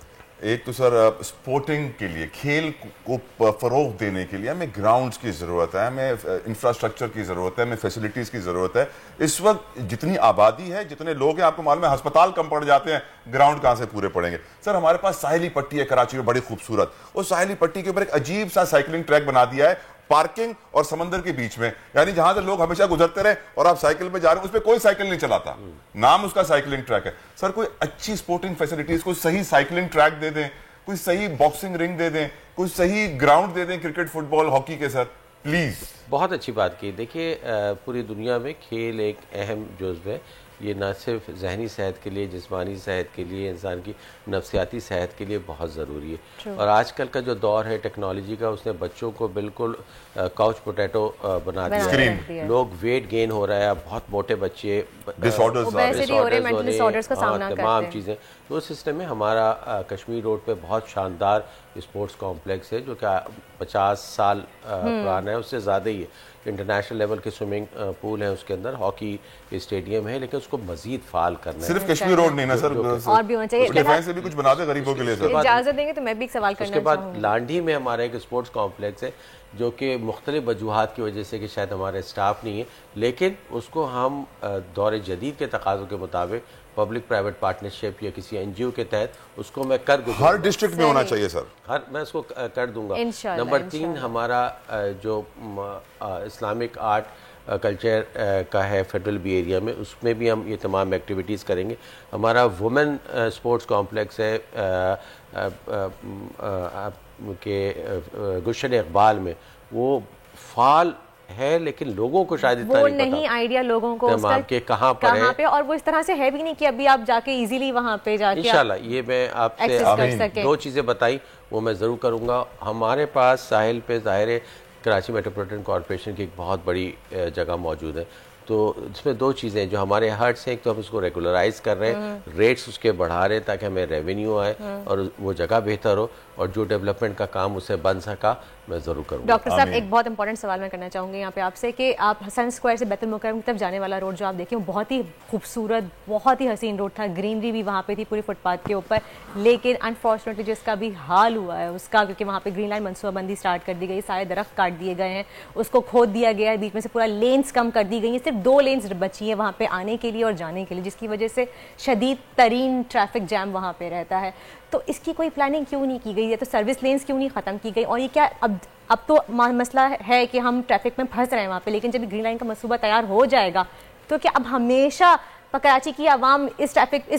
एक तो सर स्पोर्टिंग के लिए, खेल को फरोग देने के लिए हमें ग्राउंड्स की ज़रूरत है, हमें इंफ्रास्ट्रक्चर की ज़रूरत है, हमें फैसिलिटीज़ की ज़रूरत है। इस वक्त जितनी आबादी है, जितने लोग हैं, आपको मालूम है अस्पताल कम पड़ जाते हैं, ग्राउंड कहाँ से पूरे पड़ेंगे। सर हमारे पास साहिली पट्टी है कराची में बड़ी खूबसूरत, उस साहिली पट्टी के ऊपर एक अजीब सा साइकिलिंग ट्रैक बना दिया है पार्किंग और समंदर के बीच में, यानी जहां से लोग हमेशा गुजरते रहे और आप साइकिल पे जा रहे हैं, उस पर कोई साइकिल नहीं चलाता, नाम उसका साइकिलिंग ट्रैक है। सर कोई अच्छी स्पोर्टिंग फैसिलिटीज, कोई सही साइकिलिंग ट्रैक दे दें, कोई सही बॉक्सिंग रिंग दे दें, कोई सही ग्राउंड दे दें क्रिकेट फुटबॉल हॉकी के सर, प्लीज।
बहुत अच्छी बात की। देखिए पूरी दुनिया में खेल एक अहम जुज़्व है। ये न सिर्फ जहनी सेहत के लिए, जिस्मानी सेहत के लिए, इंसान की नफ्सियाती सेहत के लिए बहुत ज़रूरी है। और आजकल का जो दौर है टेक्नोलॉजी का, उसने बच्चों को बिल्कुल काउच पोटैटो बना दिया है। लोग वेट गेन हो रहा है, बहुत मोटे बच्चे,
डिसऑर्डर्स
का सामना करते हैं,
तमाम चीज़ें। तो उस सिस्टम में हमारा कश्मीर रोड पे बहुत शानदार स्पोर्ट्स कॉम्प्लेक्स है जो कि 50 साल पुराना है, उससे ज़्यादा ही है। इंटरनेशनल लेवल के स्विमिंग पूल है उसके अंदर, हॉकी स्टेडियम है, लेकिन उसको मजीद फाल करना है।
सिर्फ कश्मीर रोड नहीं ना सर,
और भी होना चाहिए।
उसके फैन से भी कुछ बना दे गरीबों के लिए सर।
इजाजत देंगे तो मैं भी एक सवाल करना
उसके बाद लांडी में हमारा एक स्पोर्ट्स कॉम्प्लेक्स है जो कि मुख्तलिफ वजूहात की वजह से कि शायद हमारे स्टाफ नहीं है, लेकिन उसको हम दौर जदीद के तकाज़ों के मुताबिक पब्लिक प्राइवेट पार्टनरशिप या किसी NGO के तहत उसको मैं कर दूंगा।
हर डिस्ट्रिक्ट में होना चाहिए सर,
मैं उसको कर दूंगा। नंबर 3 हमारा जो इस्लामिक आर्ट कल्चर का है फेडरल बी एरिया में, उसमें भी हम ये तमाम एक्टिविटीज़ करेंगे। हमारा वुमेन स्पोर्ट्स कॉम्प्लेक्स है के गुलशन इकबाल में, वो फाल है, लेकिन लोगों को शायद इतना
वो
नहीं
पता आइडिया लोगों को
उसका के कहाँ पे,
और वो इस तरह से है भी नहीं कि अभी आप जाके इजीली वहाँ पे जाके
इंशाल्लाह ये मैं आपसे 2 चीज़ें बताई वो मैं ज़रूर करूँगा। हमारे पास साहिल पे ज़ाहिर है कराची मेट्रोपॉलिटन कॉरपोरेशन की एक बहुत बड़ी जगह मौजूद है, तो इसमें 2 चीज़ें जो हमारे हर्ट से, एक तो हम उसको रेगुलराइज कर रहे हैं, रेट्स उसके बढ़ा रहे हैं ताकि हमें रेवेन्यू आए और वो जगह बेहतर हो, और जो डेवलपमेंट का काम उससे बन सका मैं ज़रूर करूँगा।
डॉक्टर साहब एक बहुत इंपॉर्टेंट सवाल मैं करना चाहूँगी यहाँ पे आपसे कि आप हसन स्क्वायर से बैतुल मुकर्रम की तरफ जाने वाला रोड जो आप देखें वो बहुत ही खूबसूरत, बहुत ही हसीन रोड था, ग्रीनरी भी वहाँ पे थी पूरी फुटपाथ के ऊपर, लेकिन अनफॉर्चुनेटली जिसका भी हाल हुआ है उसका, क्योंकि वहाँ पे ग्रीन लाइन मनसूबाबंदी स्टार्ट कर दी गई, सारे दरख्त काट दिए गए हैं, उसको खोद दिया गया है, बीच में से पूरा लेन्स कम कर दी गई है, सिर्फ 2 लेन्स बची है वहाँ पे आने के लिए और जाने के लिए, जिसकी वजह से शदीद तरीन ट्रैफिक जैम वहाँ पे रहता है। तो इसकी कोई प्लानिंग क्यों नहीं की गई है? तो सर्विस लेन्स क्यों नहीं ख़त्म की गई? और ये क्या अब तो मसला है कि हम ट्रैफिक में फंस रहे हैं वहाँ पे, लेकिन जब ग्रीन लाइन का मंसूबा तैयार हो जाएगा तो क्या अब हमेशा कराची की आवाम इस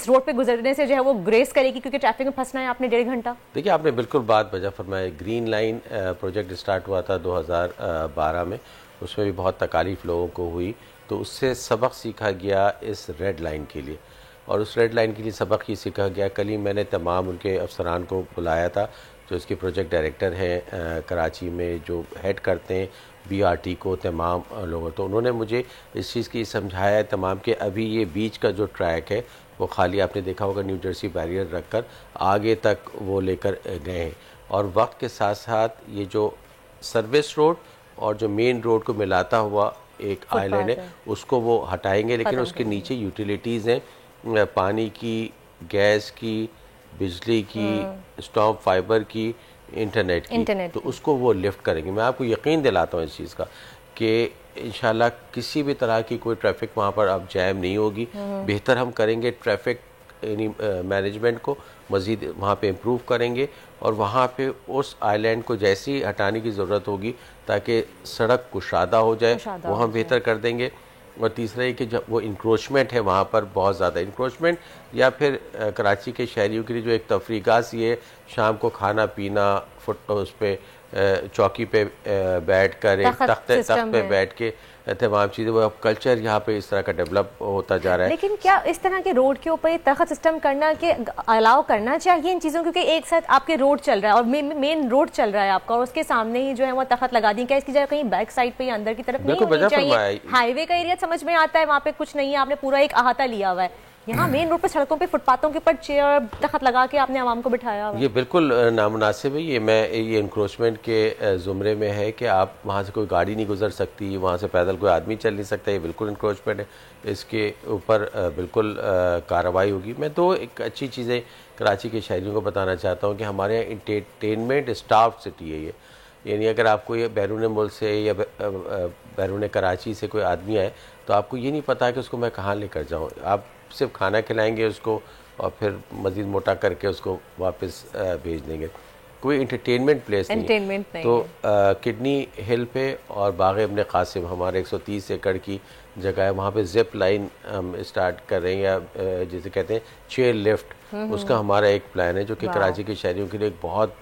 रोड पे गुजरने से जो है वो ग्रेस करेगी क्योंकि ट्रैफिक में फंसना है आपने 1.5 घंटा?
देखिए आपने बिल्कुल बात वजह फरमाई। ग्रीन लाइन प्रोजेक्ट स्टार्ट हुआ था 2012 में, उसमें भी बहुत तकालीफ लोगों को हुई, तो उससे सबक सीखा गया इस रेड लाइन के लिए, और उस रेड लाइन के लिए सबक ये सीखा गया। कल ही मैंने तमाम उनके अफसरान को बुलाया था जो इसके प्रोजेक्ट डायरेक्टर हैं कराची में, जो हेड करते हैं BRT को, तमाम लोगों, तो उन्होंने मुझे इस चीज़ की समझाया तमाम कि अभी ये बीच का जो ट्रैक है वो खाली, आपने देखा होगा न्यू जर्सी बैरियर रख कर आगे तक वो लेकर गए हैं, और वक्त के साथ साथ ये जो सर्विस रोड और जो मेन रोड को मिलाता हुआ एक आइलैंड है उसको वो हटाएंगे, लेकिन उसके नीचे यूटिलिटीज़ हैं, पानी की, गैस की, बिजली की, स्टॉप फाइबर की, इंटरनेट की, तो उसको वो लिफ्ट करेंगे। मैं आपको यकीन दिलाता हूँ इस चीज़ का कि इंशाल्लाह किसी भी तरह की कोई ट्रैफिक वहाँ पर अब जैम नहीं होगी। बेहतर हम करेंगे ट्रैफिक मैनेजमेंट को, मज़ीद वहाँ पे इम्प्रूव करेंगे, और वहाँ पे उस आइलैंड को जैसी हटाने की ज़रूरत होगी ताकि सड़क कुशादा हो जाए वो हम बेहतर कर देंगे। और तीसरा ये कि जब वो इंक्रोचमेंट है वहाँ पर बहुत ज़्यादा इंक्रोचमेंट, या फिर कराची के शहरियों के लिए जो एक तफरीगाह सी है, शाम को खाना पीना उस पर चौकी पे बैठ कर, एक तख्त पे बैठ के तमाम चीज़ें, वो अब कल्चर यहाँ पे इस तरह का डेवलप होता जा रहा है।
लेकिन क्या इस तरह के रोड के ऊपर ये तख्त सिस्टम करना के अलाउ करना चाहिए इन चीज़ों, क्योंकि एक साथ आपके रोड चल रहा है और मेन रोड चल रहा है आपका, और उसके सामने ही जो है वो तख्त लगा दी, क्या इसकी जगह कहीं बैक साइड पे या अंदर की तरफ नहीं होनी चाहिए? हाईवे का एरिया समझ में आता है, वहाँ पे कुछ नहीं है, आपने पूरा एक अहाता लिया हुआ है, यहाँ मेन रोड पे सड़कों पे फुटपाथों के ऊपर चेयर तख्त लगा के आपने आवाम को बिठाया हुआ।
ये बिल्कुल नामुनासिब है। ये इंक्रोचमेंट के ज़ुमरे में है कि आप वहाँ से कोई गाड़ी नहीं गुजर सकती, वहाँ से पैदल कोई आदमी चल नहीं सकता, ये बिल्कुल इंक्रोचमेंट है। इसके ऊपर बिल्कुल कार्रवाई होगी। मैं तो एक अच्छी चीज़ें कराची के शहरियों को बताना चाहता हूँ कि हमारे यहाँ इंटरटेनमेंट स्टाफ सिटी है ये, यानी अगर आपको ये बैरून मुल्क से या बैरून कराची से कोई आदमी आए तो आपको ये नहीं पता कि उसको मैं कहाँ लेकर जाऊँ। आप सिर्फ खाना खिलाएंगे उसको और फिर मज़ीद मोटा करके उसको वापस भेज देंगे। कोई एंटरटेनमेंट प्लेस नहीं है। तो किडनी हिल पे और बाग इब्न कासिम हमारे 130 एकड़ की जगह है, वहाँ पे जिप लाइन हम स्टार्ट कर रहे हैं, या जिसे कहते हैं चेयर लिफ्ट, उसका हमारा एक प्लान है जो कि कराची के शहरियों के लिए एक बहुत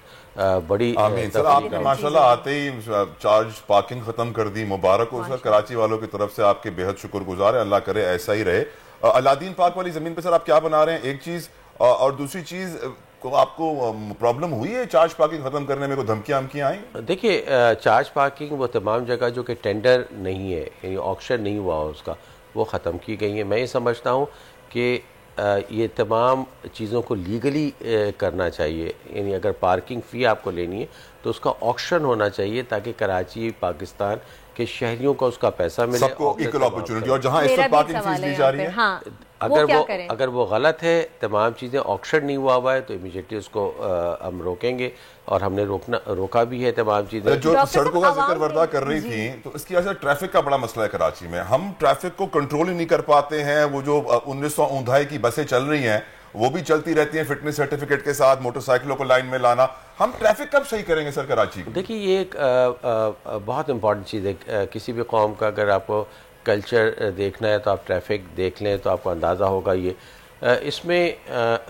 बड़ी
आमीन। सर आपने माशाल्लाह आते ही चार्ज पार्किंग खत्म कर दी, मुबारक हो सर, कराची वालों की तरफ से आपके बेहद शुक्रगुजार है, अल्लाह करे ऐसा ही रहे। अलादीन पार्क वाली जमीन पे सर आप क्या बना रहे हैं, एक चीज, और दूसरी चीज को आपको प्रॉब्लम हुई है चार्ज पार्किंग खत्म करने में, कोई धमकियां आई? देखिए
चार्ज पार्किंग वो तमाम जगह जो कि टेंडर नहीं है, यानी ऑक्शन नहीं हुआ उसका, वो ख़त्म की गई है। मैं ये समझता हूँ कि ये तमाम चीज़ों को लीगली करना चाहिए, यानी अगर पार्किंग फ़ी आपको लेनी है तो उसका ऑक्शन होना चाहिए ताकि कराची पाकिस्तान के शहरियों को उसका पैसा मिले, सबको इक्वल अपॉर्चुनिटी। और जहाँ इस वक्त पार्किंग फीस ली जा रही है, हाँ, अगर वो गलत है, तमाम चीज़ें ऑक्शन नहीं हुआ है तो इमीडिएटली उसको हम रोकेंगे, और हमने रोका भी है तमाम चीज़ें।
जो सड़कों का जिक्र वर्दा कर रही थी, तो इसकी वजह से ट्रैफिक का बड़ा मसला है कराची में, हम ट्रैफिक को कंट्रोल ही नहीं कर पाते हैं। वो जो 1900 की बसें चल रही हैं वो भी चलती रहती हैं फिटनेस सर्टिफिकेट के साथ, मोटरसाइकिलों को लाइन में लाना, हम ट्रैफिक कब सही करेंगे सर कराची को?
देखिए ये एक बहुत इंपॉर्टेंट चीज़ है, किसी भी कौम का अगर आपको कल्चर देखना है तो आप ट्रैफिक देख लें तो आपको अंदाज़ा होगा। ये इसमें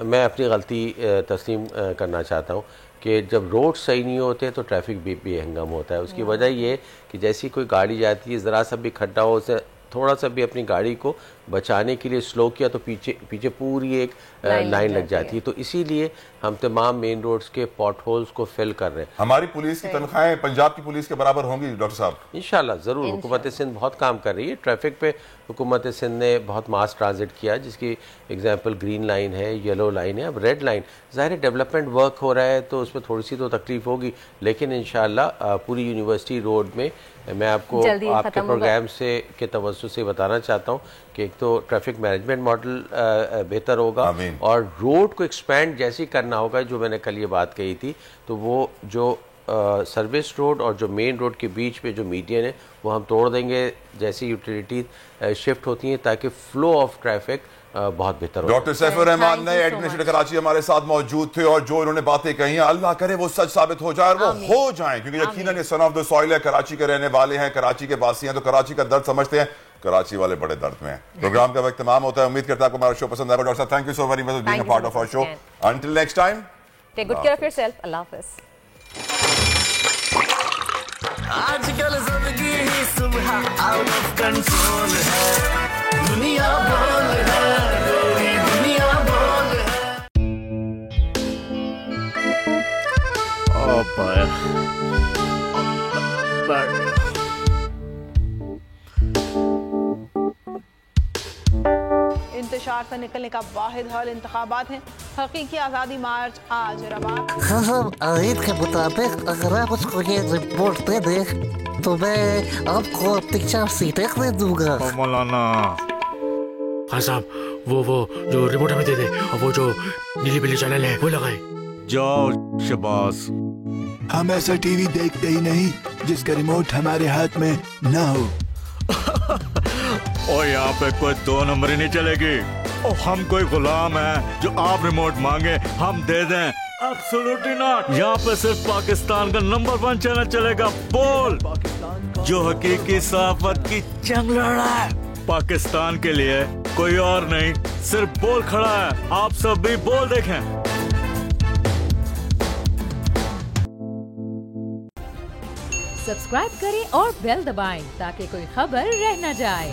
मैं अपनी गलती तस्लीम करना चाहता हूँ कि जब रोड सही नहीं होते तो ट्रैफिक भी बेहंगम होता है। उसकी वजह ये कि जैसी कोई गाड़ी जाती है, ज़रा सा भी खड्डा हो, उसे थोड़ा सा भी अपनी गाड़ी को बचाने के लिए स्लो किया तो पीछे पूरी एक लाइन लग जाती है। तो इसीलिए हम तमाम मेन रोड्स के पॉट होल्स को फिल कर रहे हैं।
हमारी पुलिस की तनख्वाहें पंजाब की पुलिस के बराबर होंगी डॉक्टर साहब?
इंशाल्लाह ज़रूर। हुकूमत सिंध बहुत काम कर रही है ट्रैफिक पे। हुकूमत सिंध ने बहुत मास ट्रांजिट किया, जिसकी एग्जांपल ग्रीन लाइन है, येलो लाइन है, अब रेड लाइन। ज़ाहिर डेवलपमेंट वर्क हो रहा है तो उसमें थोड़ी सी तो तकलीफ होगी, लेकिन इंशाल्लाह पूरी यूनिवर्सिटी रोड में मैं आपको आपके प्रोग्राम से के तवज्जो से बताना चाहता हूँ कि एक तो ट्रैफिक मैनेजमेंट मॉडल बेहतर होगा, और रोड को एक्सपेंड जैसे ही करना होगा, जो मैंने कल ये बात कही थी, तो वो जो सर्विस रोड और जो मेन रोड के बीच में जो मीडियन है वो हम तोड़ देंगे जैसी यूटिलिटीज शिफ्ट होती हैं, ताकि फ्लो ऑफ ट्रैफिक बहुत बेहतर हो।
डॉक्टर सैफुर रहमान नए एडमिनिस्ट्रेटर कराची हमारे साथ मौजूद थे, और जो इन्होंने बातें कही हैं अल्लाह करे वो सच साबित हो जाए, और वो हो जाए, क्योंकि यकीनन ये सन ऑफ द सॉइल है, कराची के रहने वाले हैं, कराची के वासी हैं, तो कराची का दर्द समझते हैं, कराची वाले बड़े दर्द में हैं। प्रोग्राम का वक्त तमाम होता है, उम्मीद करता है आपको हमारा शो पसंद आएगा। डॉक्टर साहब thank you so very much for being a part of our show. Until next time,
take good care of yourself. अल्लाह हाफिज़।
आजकल जिंदगी ही सुबह आउट ऑफ कंट्रोल है, दुनिया बोल है, तेरी दुनिया बोल है। ओ पाया
इंतशार से निकलने का वाहिद हल इंतखाबात हैं। हकीकी आज़ादी मार्च आज रवा।
खबर आयत के मुताबिक अगर आप उसको ये रिपोर्ट दे दे तो मैं आपको अपनी 4 सीटें दे दूंगा।
मौलाना हाँ साहब, वो जो रिपोर्ट हमें दे दे, और वो जो नीली पीली चैनल है वो लगाए। जाओ शबाज।
हम ऐसा टीवी देखते ही नहीं जिसका रिमोट हमारे हाथ में न हो।
और यहाँ पे कोई 2 नंबरी नहीं चलेगी। और हम कोई गुलाम है जो आप रिमोट मांगे हम दे दें? Absolutely not. यहाँ पे सिर्फ पाकिस्तान का नंबर 1 चैनल चलेगा, बोल, जो हकीकी सहाफत की जंग लड़ रहा है। पाकिस्तान के लिए कोई और नहीं, सिर्फ बोल खड़ा है। आप सब भी बोल देखें।
सब्सक्राइब करें और बेल दबाएं ताकि कोई खबर रह न जाए।